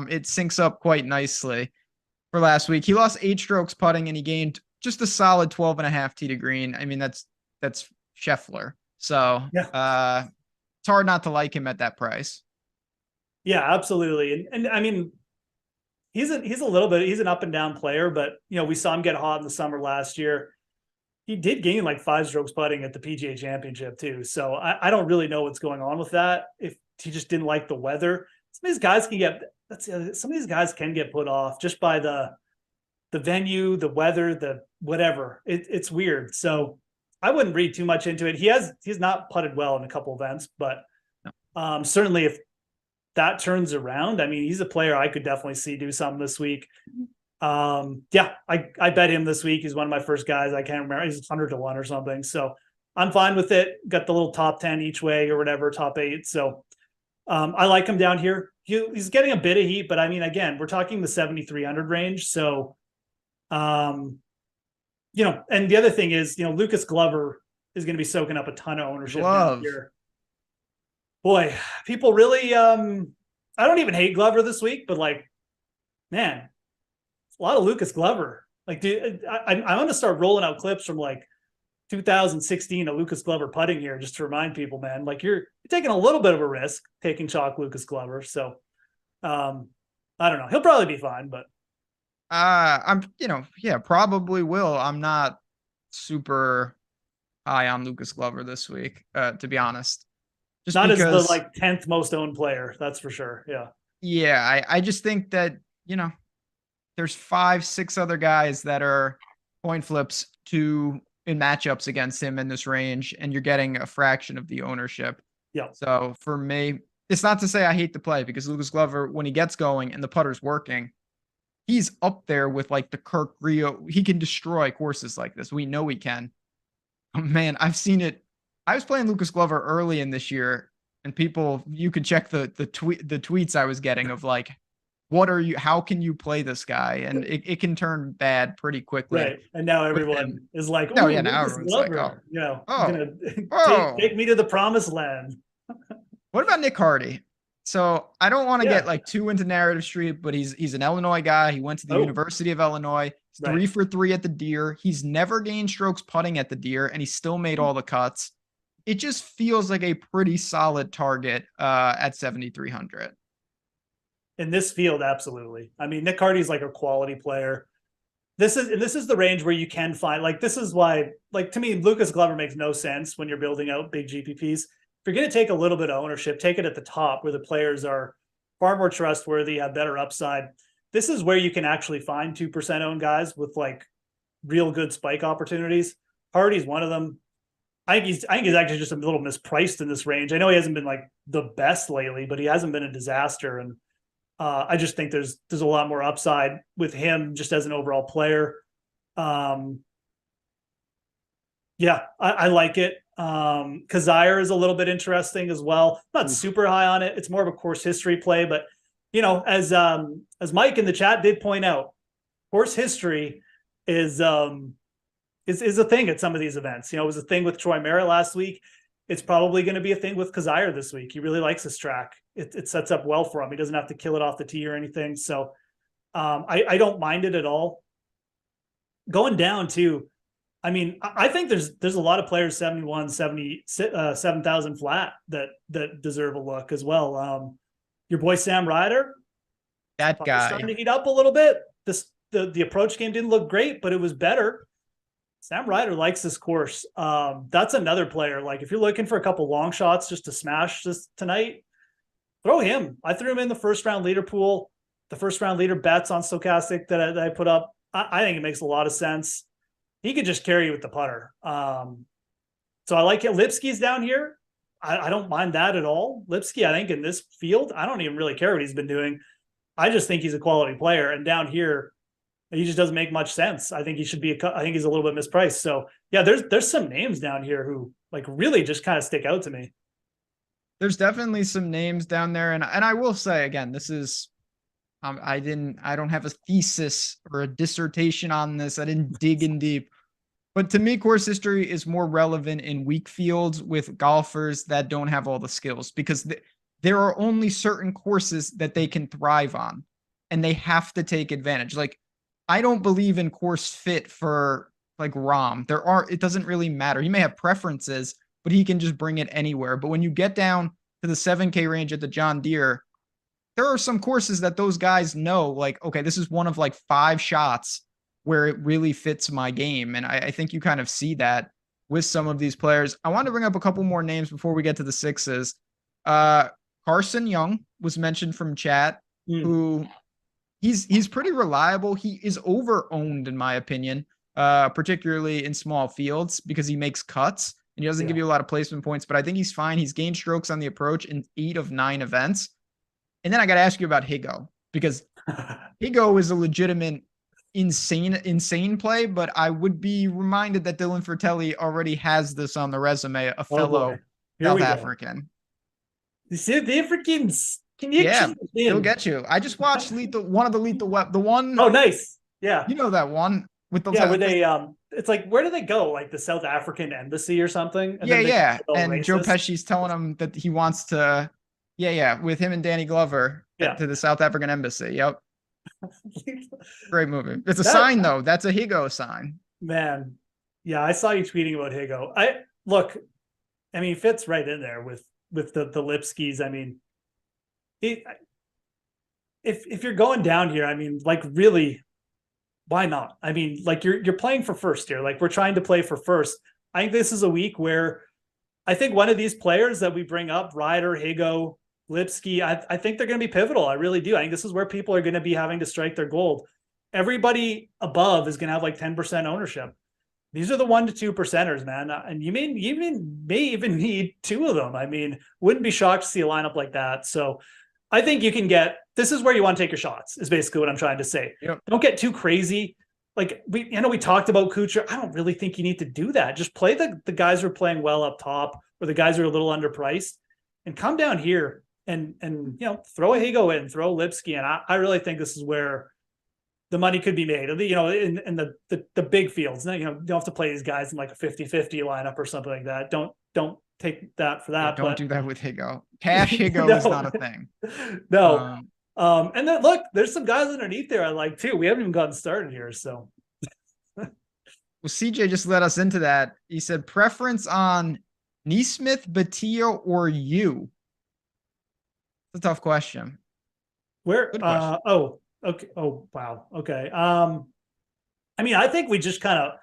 It syncs up quite nicely for last week. He lost 8 strokes putting and he gained just a solid 12.5 tee to green. I mean, that's Scheffler. So yeah. It's hard not to like him at that price. Yeah, absolutely. And I mean, he's an up and down player, but we saw him get hot in the summer last year. He did gain like 5 strokes putting at the PGA Championship too. So I don't really know what's going on with that. If he just didn't like the weather, some of these guys can get put off just by the venue, the weather, the whatever. It's weird. So I wouldn't read too much into it. He's not putted well in a couple events, but certainly if that turns around, I mean, he's a player I could definitely see do something this week. Yeah, I bet him this week. He's one of my first guys. I can't remember. He's 100 to 1 or something. So I'm fine with it. Got the little top 10 each way or whatever, top 8. So I like him down here. He's getting a bit of heat, but I mean, again, we're talking the 7,300 range. So, and the other thing is, Lucas Glover is going to be soaking up a ton of ownership down here. Boy, people really, I don't even hate Glover this week, but like, man, a lot of Lucas Glover. Like, dude, I'm going to start rolling out clips from like 2016 of Lucas Glover putting here, just to remind people, man, like you're taking a little bit of a risk taking chalk Lucas Glover. So, I don't know. He'll probably be fine, but probably will. I'm not super high on Lucas Glover this week, to be honest. Just not because, as the like 10th most owned player, that's for sure. Yeah. Yeah, I just think that there's 5-6 other guys that are point flips in matchups against him in this range, and you're getting a fraction of the ownership. Yeah. So for me, it's not to say I hate the play, because Lucas Glover, when he gets going and the putter's working, he's up there with like the Kirk Rio. He can destroy courses like this. We know he can. Oh, man, I've seen it. I was playing Lucas Glover early in this year, and you could check the tweets I was getting of like, how can you play this guy? And it can turn bad pretty quickly. Right. And now everyone is like, now everyone's like, take me to the promised land. What about Nick Hardy? So I don't want to get like too into narrative street, but he's an Illinois guy. He went to the University of Illinois. He's 3 for 3 at the Deere. He's never gained strokes putting at the Deere, and he still made all the cuts. It just feels like a pretty solid target at 7,300. In this field, absolutely. I mean, Nick Hardy's like a quality player. This is the range where you can find, like, this is why, like, to me, Lucas Glover makes no sense when you're building out big GPPs. If you're going to take a little bit of ownership, take it at the top where the players are far more trustworthy, have better upside. This is where you can actually find 2% owned guys with like real good spike opportunities. Hardy's one of them. I think he's actually just a little mispriced in this range. I know he hasn't been like the best lately, but he hasn't been a disaster. And I just think there's a lot more upside with him just as an overall player. I like it. Kazire is a little bit interesting as well. Not super high on it. It's more of a course history play, but as Mike in the chat did point out, course history is a thing at some of these events. It was a thing with Troy Merritt last week. It's probably going to be a thing with Kazire this week. He really likes this track. It sets up well for him. He doesn't have to kill it off the tee or anything. So I don't mind it at all. Going down too, I mean, I think there's a lot of players 71, 70, 7,000 flat that deserve a look as well. Your boy Sam Ryder, That starting guy. to heat up a little bit. The approach game didn't look great, but it was better. Sam Ryder likes this course. That's another player. Like if you're looking for a couple long shots just to smash this tonight, throw him. I threw him in the first round leader pool, the first round leader bets on Stokastic that I put up. I think it makes a lot of sense. He could just carry you with the putter. So I like it. Lipsky's down here. I don't mind that at all. Lipsky, I think in this field, I don't even really care what he's been doing. I just think he's a quality player. And down here, he just doesn't make much sense. I think he should be. I think he's a little bit mispriced. So yeah, there's some names down here who like really just kind of stick out to me. There's definitely some names down there, and I will say again, this is I don't have a thesis or a dissertation on this. I didn't dig in deep. But to me, course history is more relevant in weak fields with golfers that don't have all the skills, because there are only certain courses that they can thrive on, and they have to take advantage. Like, I don't believe in course fit for like Rahm. It doesn't really matter. He may have preferences, but he can just bring it anywhere. But when you get down to the 7K range at the John Deere, there are some courses that those guys know, like, okay, this is one of like 5 shots where it really fits my game. And I think you kind of see that with some of these players. I want to bring up a couple more names before we get to the sixes. Carson Young was mentioned from chat, who he's pretty reliable. He is over-owned, in my opinion, particularly in small fields, because he makes cuts and he doesn't give you a lot of placement points, but I think he's fine. He's gained strokes on the approach in 8 of 9 events. And then I got to ask you about Higo, because Higo is a legitimate insane play, but I would be reminded that Dylan Fratelli already has this on the resume, a fellow South African. The South Africans connection. Yeah, he'll get you. I just watched one of the Lethal Weapon, the one. Oh, nice. Yeah. You know that one with the where they it's like, where do they go? Like the South African embassy or something? And and racist. Joe Pesci's telling him that he wants to with him and Danny Glover to the South African embassy. Yep. Great movie. It's a sign though. That's a Higo sign. Man. Yeah, I saw you tweeting about Higo. I mean, fits right in there with the Lipskis. I mean, if you're going down here, I mean, like really, why not? I mean, like you're playing for first here. Like we're trying to play for first. I think this is a week where I think one of these players that we bring up, Ryder, Higo, Lipsky, I think they're going to be pivotal. I really do. I think this is where people are going to be having to strike their gold. Everybody above is going to have like 10% ownership. These are the 1 to 2 percenters, man. And you may even need 2 of them. I mean, wouldn't be shocked to see a lineup like that. So I think you can this is where you want to take your shots, is basically what I'm trying to say. Yep. Don't get too crazy. Like we talked about Kuchar. I don't really think you need to do that. Just play the guys who are playing well up top, or the guys who are a little underpriced, and come down here and throw a Higo in, throw Lipsky in. I really think this is where the money could be made. In the big fields. You don't have to play these guys in like a 50-50 lineup or something like that. Don't take that for that. Don't do that with Higo. Cash Higo is not a thing. No. And then look, there's some guys underneath there I like too. We haven't even gotten started here, so. Well, CJ just let us into that. He said preference on Neesmith, Batia, or you. It's a tough question. Where? Okay. Oh, wow. Okay. I mean, I think we just I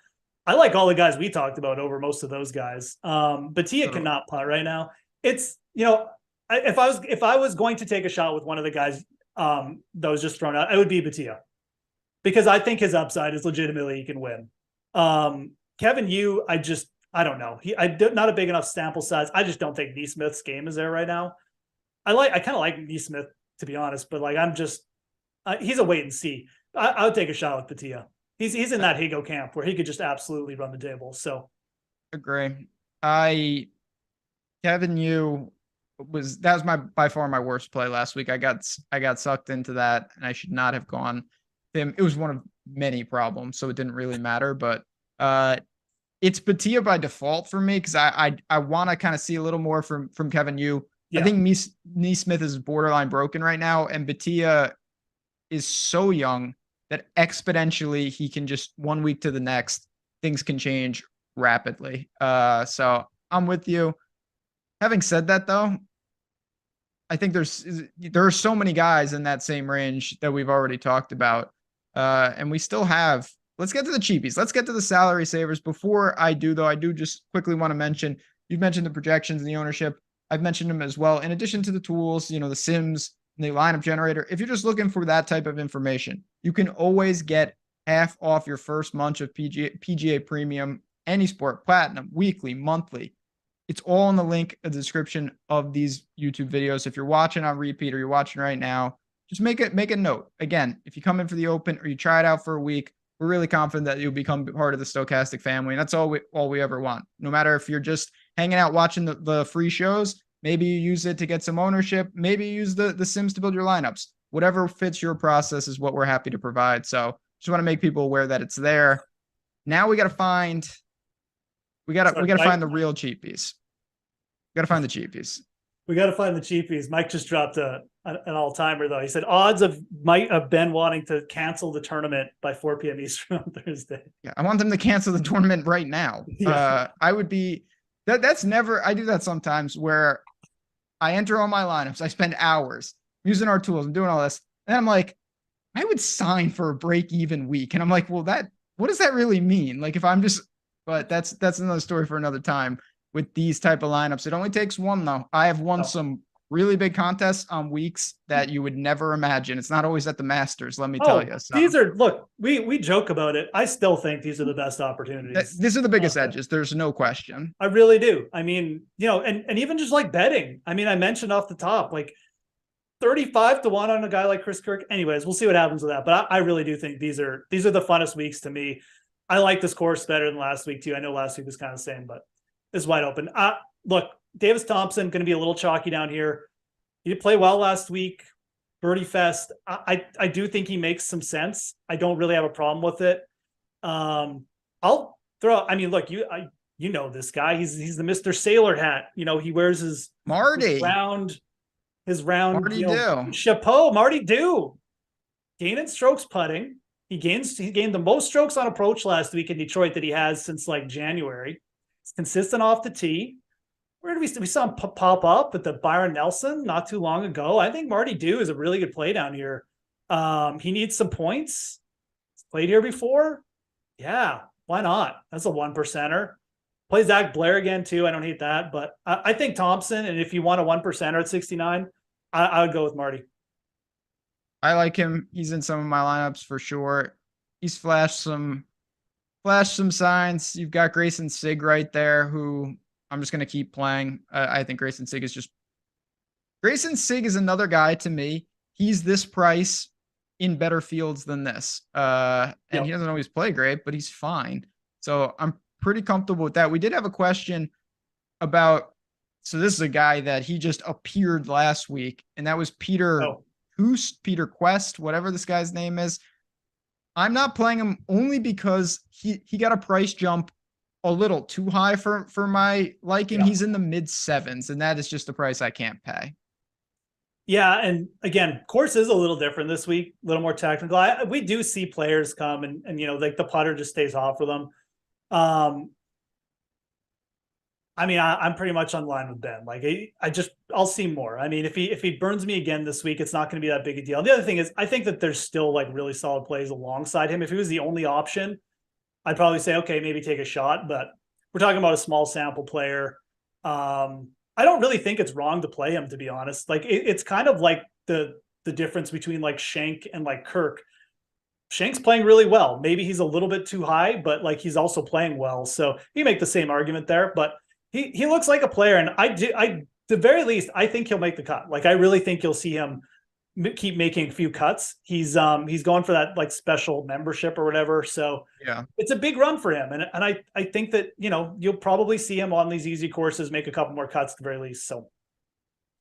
like all the guys we talked about over most of those guys. Batia cannot putt right now. It's, if I was going to take a shot with one of the guys that was just thrown out, it would be Batia, because I think his upside is legitimately he can win. Kevin Yu, I don't know. Not a big enough sample size. I just don't think Neesmith's game is there right now. I kind of like Neesmith, to be honest, but like he's a wait and see. I would take a shot with Batia. He's in that Higo camp where he could just absolutely run the table. So agree. Kevin Yu was by far my worst play last week. I got sucked into that, and I should not have gone him. It was one of many problems, so it didn't really matter. But it's Batia by default for me, because I want to kind of see a little more from Kevin Yu. Yeah. I think Neesmith is borderline broken right now, and Batia is so young that exponentially he can just 1 week to the next, things can change rapidly. So I'm with you. Having said that, though, I think there are so many guys in that same range that we've already talked about. And we still have, let's get to the cheapies. Let's get to the salary savers. Before I do, though, I do just quickly want to mention, you've mentioned the projections and the ownership. I've mentioned them as well. In addition to the tools, the sims, the lineup generator, if you're just looking for that type of information, you can always get half off your first month of PGA Premium, any sport, platinum, weekly, monthly. It's all in the link in the description of these YouTube videos. If you're watching on repeat or you're watching right now, just make a note. Again, if you come in for the open or you try it out for a week, we're really confident that you'll become part of the Stokastic family. And that's all we ever want. No matter if you're just hanging out watching the free shows, maybe you use it to get some ownership, maybe you use the sims to build your lineups. Whatever fits your process is what we're happy to provide. So just want to make people aware that it's there. Now we got to find find the real cheapies. We got to find the cheapies. We got to find the cheapies. Mike just dropped an all-timer, though. He said odds of Ben wanting to cancel the tournament by 4 p.m. Eastern on Thursday. Yeah, I want them to cancel the tournament right now. Yeah. I would be that's never. I do that sometimes where I enter all my lineups. I spend hours using our tools and doing all this, and I'm like, I would sign for a break-even week, and I'm like, well, what does that really mean? Like, if I'm just, but that's another story for another time. With these type of lineups, it only takes one though. I have won some really big contests on weeks that you would never imagine. It's not always at the Masters, let me tell you. So. These are, look, we joke about it. I still think these are the best opportunities. These are the biggest edges. There's no question. I really do. I mean, and even just like betting. I mean, I mentioned off the top, like 35 to 1 on a guy like Chris Kirk. Anyways, we'll see what happens with that. But I really do think these are the funnest weeks to me. I like this course better than last week too. I know last week was kind of the same, but is wide open. Look, Davis Thompson going to be a little chalky down here. He did play well last week. Birdie Fest. I do think he makes some sense. I don't really have a problem with it. I'll throw. I mean, look, you know this guy. He's the Mr. Sailor hat. He wears his round Marty Do. Chapeau. Marty Do. Gaining strokes putting. He gained the most strokes on approach last week in Detroit that he has since like January. It's consistent off the tee. Where did we saw him pop up at the Byron Nelson not too long ago? I think Marty Do is a really good play down here. He needs some points. He's played here before. Yeah, why not? That's a 1%er. Play Zach Blair again too. I don't hate that, but I think Thompson. And if you want a 1%er at 69, I would go with Marty. I like him. He's in some of my lineups for sure. He's flashed some signs. You've got Grayson Sigg right there, who I'm just going to keep playing. I think Grayson Sigg is another guy to me. He's this price in better fields than this. And he doesn't always play great, but he's fine. So I'm pretty comfortable with that. We did have a question about, so this is a guy that he just appeared last week, and that was Peter Quest, whatever this guy's name is. I'm not playing him only because he got a price jump a little too high for my liking. Yeah. He's in the mid 7s, and that is just the price I can't pay. Yeah, and again, course is a little different this week, a little more technical. We do see players come and like the putter just stays off for them. I mean, I'm pretty much on line with Ben. Like I'll see more. I mean, if he burns me again this week, it's not going to be that big a deal. And the other thing is, I think that there's still like really solid plays alongside him. If he was the only option, I'd probably say, okay, maybe take a shot, but we're talking about a small sample player. I don't really think it's wrong to play him, to be honest. Like it's kind of like the difference between like Schenk and like Kirk. Shank's playing really well. Maybe he's a little bit too high, but like he's also playing well. So you make the same argument there, but he looks like a player, and the very least, I think he'll make the cut. Like I really think you'll see him keep making a few cuts. He's going for that like special membership or whatever. So yeah, it's a big run for him, and I think that you'll probably see him on these easy courses make a couple more cuts at the very least. So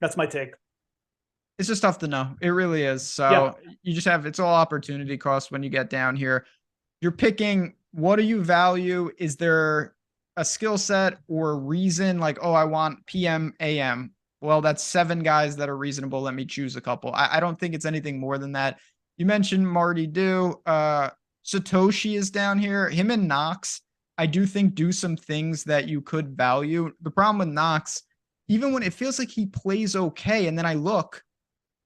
that's my take. It's just tough to know. It really is. So you just it's all opportunity cost when you get down here. You're picking, what do you value? Is there a skill set or a reason? Like, oh, I want PM, AM. Well, that's 7 guys that are reasonable. Let me choose a couple. I don't think it's anything more than that. You mentioned Marty Do. Satoshi is down here. Him and Knox, I do think, do some things that you could value. The problem with Knox, even when it feels like he plays okay, and then I look,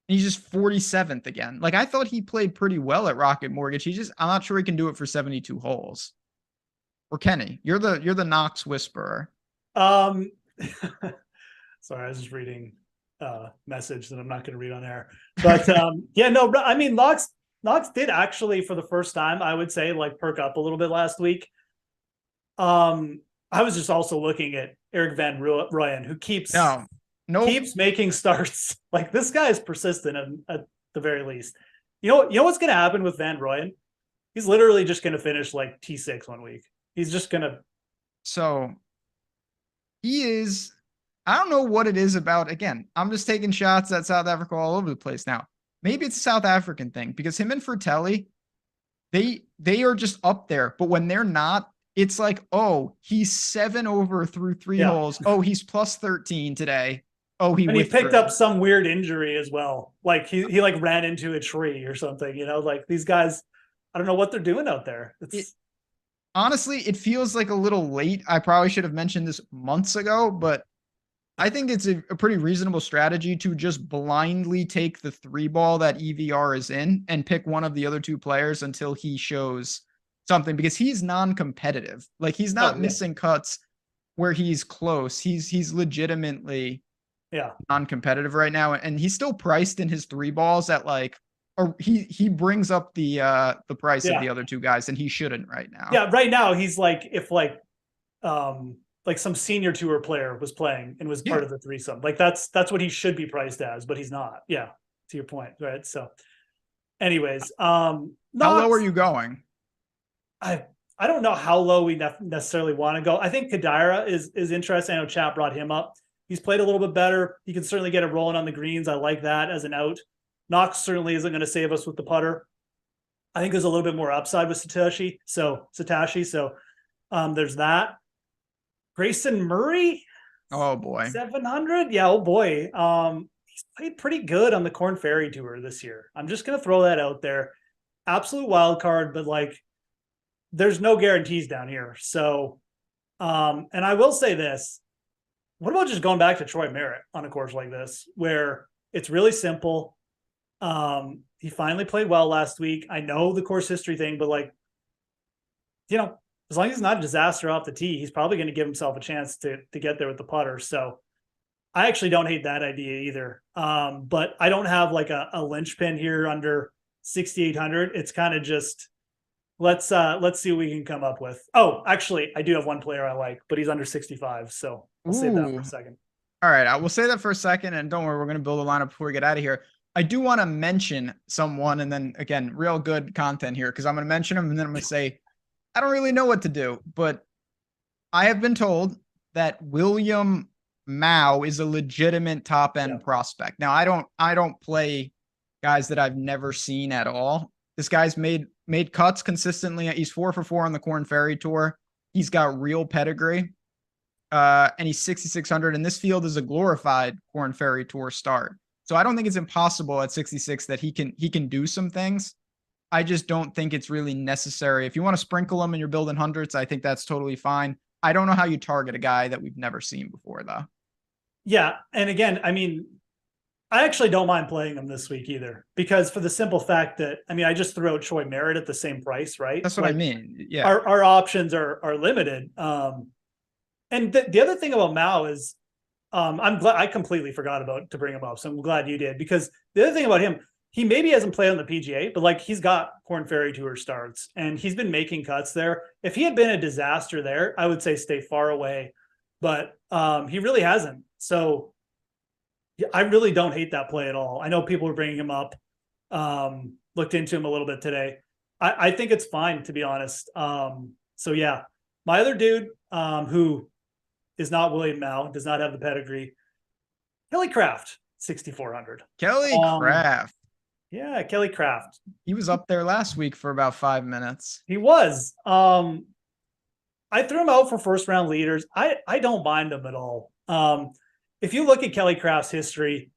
and he's just 47th again. Like I thought he played pretty well at Rocket Mortgage. I'm not sure he can do it for 72 holes. Or Kenny, you're the Knox whisperer. Sorry, I was just reading message that I'm not going to read on air. But yeah, no, I mean, Knox did actually, for the first time, I would say, like, perk up a little bit last week. I was just also looking at Eric Van Rooyen, who keeps making starts. Like, this guy is persistent at the very least. You know what's going to happen with Van Rooyen? He's literally just going to finish like T6 one week. He's just going to. So he is. I don't know what it is about. Again, I'm just taking shots at South Africa all over the place now. Maybe it's a South African thing because him and Fratelli, they are just up there. But when they're not, it's like, oh, he's 7 over through 3 holes. Oh, he's plus 13 today. Oh, he picked up some weird injury as well. Like he like ran into a tree or something. You know, like these guys, I don't know what they're doing out there. Honestly, it feels like a little late. I probably should have mentioned this months ago, but I think it's a pretty reasonable strategy to just blindly take the 3 ball that EVR is in and pick one of the other 2 players until he shows something, because he's non-competitive. Like he's not missing cuts where he's close. He's legitimately non-competitive right now. And he's still priced in his 3 balls at like, or he brings up the price of the other 2 guys, and he shouldn't right now. Yeah, right now he's like, if like some senior tour player was playing and was part of the threesome, like that's what he should be priced as, but he's not. Yeah, to your point, right? So, anyways, how low are you going? I don't know how low we necessarily want to go. I think Kadira is interesting. I know Chap brought him up. He's played a little bit better. He can certainly get it rolling on the greens. I like that as an out. Knox certainly isn't going to save us with the putter. I think there's a little bit more upside with Satashi. So there's that. Grayson Murray. Oh boy. 700. Yeah. Oh boy. He's played pretty good on the Corn Ferry Tour this year. I'm just going to throw that out there. Absolute wild card, but like there's no guarantees down here. So, and I will say this, what about just going back to Troy Merritt on a course like this, where it's really simple? He finally played well last week. I know the course history thing, but like, you know, as long as he's not a disaster off the tee, he's probably going to give himself a chance to get there with the putter. So I actually don't hate that idea either. But I don't have like a linchpin here under 6,800. It's kind of just, let's see what we can come up with. Oh, actually, I do have one player I like, but he's under 65. So I'll save that for a second. All right. I will say that for a second. And don't worry, we're going to build a lineup before we get out of here. I do want to mention someone, and then again, real good content here, because I'm going to mention him and then I'm going to say, I don't really know what to do, but I have been told that William Mao is a legitimate top end prospect. Now, I don't play guys that I've never seen at all. This guy's made cuts consistently. He's 4 for 4 on the Corn Ferry Tour. He's got real pedigree. And he's 6,600, and this field is a glorified Corn Ferry Tour start. So I don't think it's impossible at 66 that he can do some things. I just don't think it's really necessary. If you want to sprinkle him and you're building hundreds, I think that's totally fine. I don't know how you target a guy that we've never seen before, though. Yeah. And again, I mean, I actually don't mind playing him this week either, because for the simple fact that, I mean, I just threw out Troy Merritt at the same price, right? That's what I mean. Yeah. Our options are limited. And the other thing about Mao is, I'm glad I completely forgot to bring him up. So I'm glad you did, because the other thing about him, he maybe hasn't played on the PGA, but like he's got Corn Ferry Tour starts and he's been making cuts there. If he had been a disaster there, I would say stay far away, but he really hasn't. So I really don't hate that play at all. I know people are bringing him up. Looked into him a little bit today. I think it's fine, to be honest. So yeah, my other dude who is not William Mao, does not have the pedigree, Kelly Craft, 6,400. Kelly Craft. Yeah, Kelly Craft. He was up there last week for about 5 minutes. He was. I threw him out for first round leaders. I don't mind him at all. If you look at Kelly Craft's history,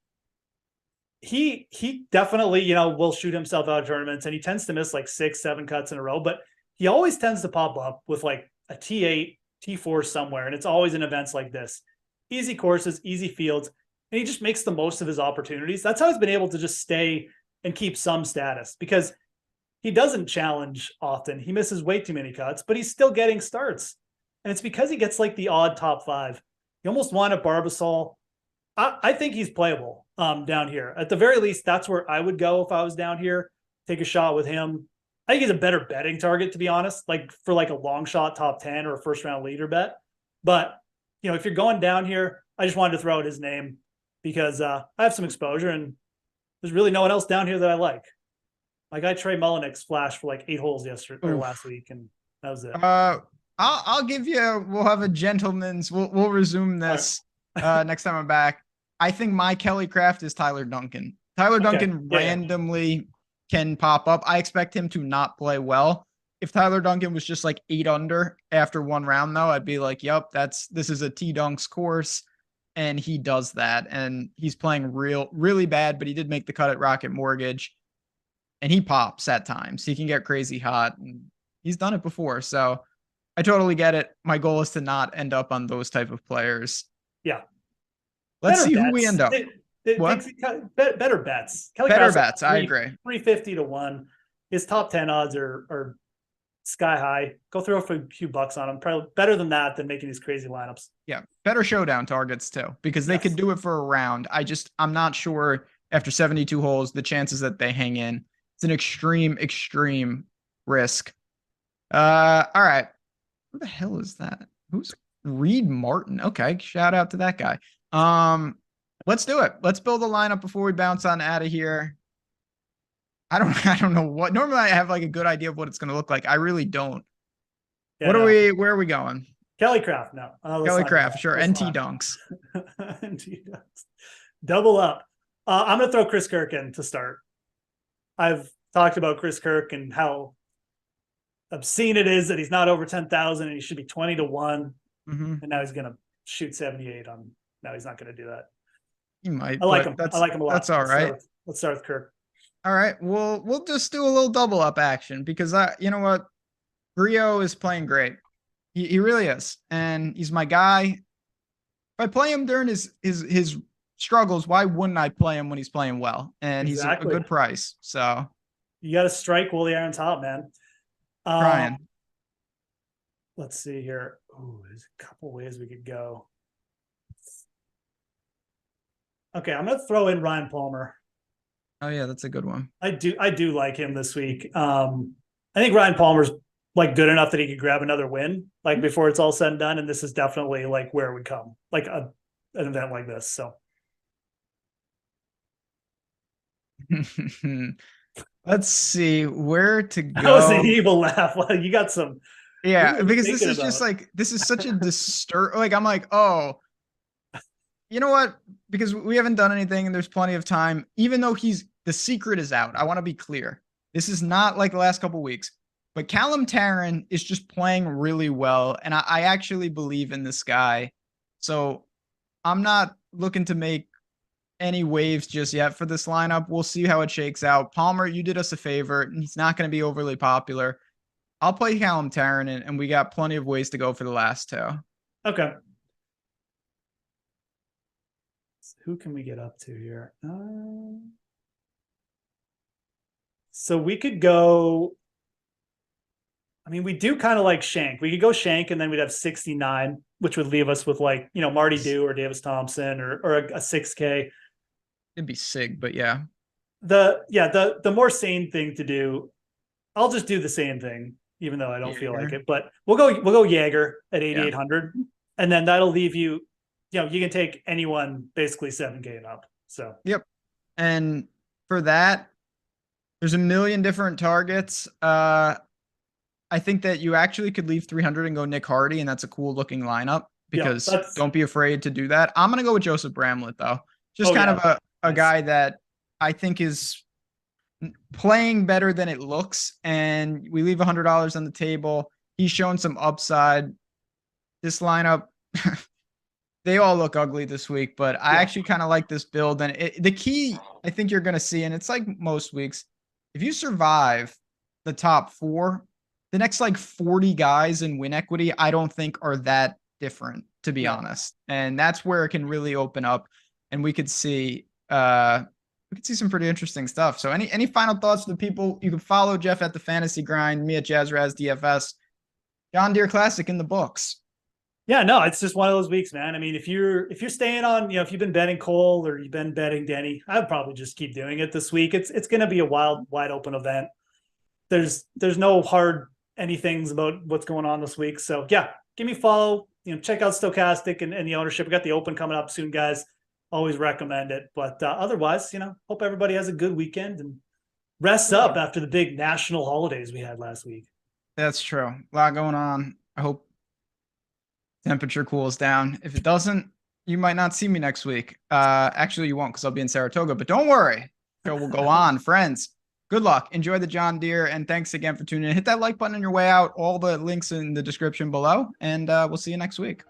he definitely, you know, will shoot himself out of tournaments, and he tends to miss like 6-7 cuts in a row, but he always tends to pop up with like a T8, T4 somewhere, and it's always in events like this. easy courses, easy fields, and he just makes the most of his opportunities. That's how he's been able to just stay and keep some status, because he doesn't challenge often. He misses way too many cuts, but he's still getting starts. And it's because he gets like the odd top 5. You almost want a Barbasol. I think he's playable down here. At the very least, that's where I would go if I was down here. Take a shot with him. I think he's a better betting target, to be honest, like for like a long shot top 10 or a first round leader bet. But, you know, if you're going down here, I just wanted to throw out his name because I have some exposure and there's really no one else down here that I like. My guy Trey Mullenix flashed for like 8 holes yesterday or last week, and that was it. I'll give you. We'll have a gentleman's. We'll resume this next time I'm back. I think my Kelly Craft is Tyler Duncan. Tyler Duncan randomly can pop up. I expect him to not play well. If Tyler Duncan was just like 8 under after 1 round, though, I'd be like, "Yep, this is a T Dunks course," and he does that. And he's playing really bad, but he did make the cut at Rocket Mortgage, and he pops at times. He can get crazy hot, and he's done it before. So I totally get it. My goal is to not end up on those type of players. Yeah. Let's see who we end up. What? Better bets. Kelly better Krause, bets. I agree. 350 to 1. His top 10 odds are sky high. Go throw a few bucks on him. Probably better than that than making these crazy lineups. Yeah. Better showdown targets too, because they could do it for a round. I'm not sure after 72 holes, the chances that they hang in. It's an extreme risk. All right. Who the hell is that? Who's Reed Martin? Okay. Shout out to that guy. Let's do it. Let's build a lineup before we bounce on out of here. I don't know what. Normally I have like a good idea of what it's going to look like. I really don't. Yeah, where are we going? Kelly Craft. No. Kelly Craft. Sure. NT Dunks. NT Dunks. Double up. I'm going to throw Chris Kirk in to start. I've talked about Chris Kirk and how obscene it is that he's not over 10,000 and he should be 20 to 1. Mm-hmm. And now he's going to shoot 78 on. No, he's not going to do that. He might. I like him. I like him a lot. That's all right. Let's start with Kirk. All right. We'll just do a little double up action because you know what? Brio is playing great. He really is. And he's my guy. If I play him during his struggles, why wouldn't I play him when he's playing well? And he's a good price. So you got to strike while they're on top, man. Trying. Let's see here. Oh, there's a couple ways we could go. Okay, I'm going to throw in Ryan Palmer. Oh yeah, that's a good one. I do like him this week. I think Ryan Palmer's like good enough that he could grab another win like before it's all said and done. And this is definitely like where it would come, like an event like this. So let's see where to go. That was an evil laugh. Well, you got some. Yeah, because this is just like, this is such a like, I'm like, oh, you know what? Because we haven't done anything and there's plenty of time, even though the secret is out. I want to be clear. This is not like the last couple of weeks, but Callum Tarrant is just playing really well. And I actually believe in this guy. So I'm not looking to make any waves just yet for this lineup. We'll see how it shakes out. Palmer, you did us a favor. He's not going to be overly popular. I'll play Callum Tarrant and we got plenty of ways to go for the last 2. Okay. Who can we get up to here? So we could go. I mean, we do kind of like Shank. We could go Shank and then we'd have 69, which would leave us with like, you know, Marty Dew or Davis Thompson or a 6K. It'd be sick, but yeah. The more sane thing to do, I'll just do the same thing, even though I don't feel like it. But we'll go Jaeger at 8,800, and then that'll leave you. You know, you can take anyone basically 7K and up. So yep. And for that, there's a million different targets. I think that you actually could leave 300 and go Nick Hardy, and that's a cool looking lineup because don't be afraid to do that. I'm gonna go with Joseph Bramlett though, just of a guy that I think is playing better than it looks, and we leave $100 on the table. He's shown some upside. This lineup. They all look ugly this week, but I actually kind of like this build. And the key I think you're going to see, and it's like most weeks, if you survive the top 4, the next like 40 guys in win equity, I don't think are that different. to be Yeah. honest. And that's where it can really open up, and we could see some pretty interesting stuff. So any final thoughts to the people? You can follow Geoff at the Fantasy Grind, me at JazzRaz DFS, John Deere Classic in the books. Yeah, no, it's just one of those weeks, man. I mean, if you're staying on, if you've been betting Cole or you've been betting Denny, I'd probably just keep doing it this week. It's going to be a wide open event. There's no hard anythings about what's going on this week. So yeah, give me a follow. Check out Stokastic and the ownership. We got the Open coming up soon, guys. Always recommend it. But otherwise, hope everybody has a good weekend and rests up after the big national holidays we had last week. That's true. A lot going on. I hope temperature cools down. If it doesn't, you might not see me next week. Actually, you won't, because I'll be in Saratoga. But don't worry. Show will go on. Friends, good luck. Enjoy the John Deere. And thanks again for tuning in. Hit that like button on your way out. All the links in the description below. And we'll see you next week.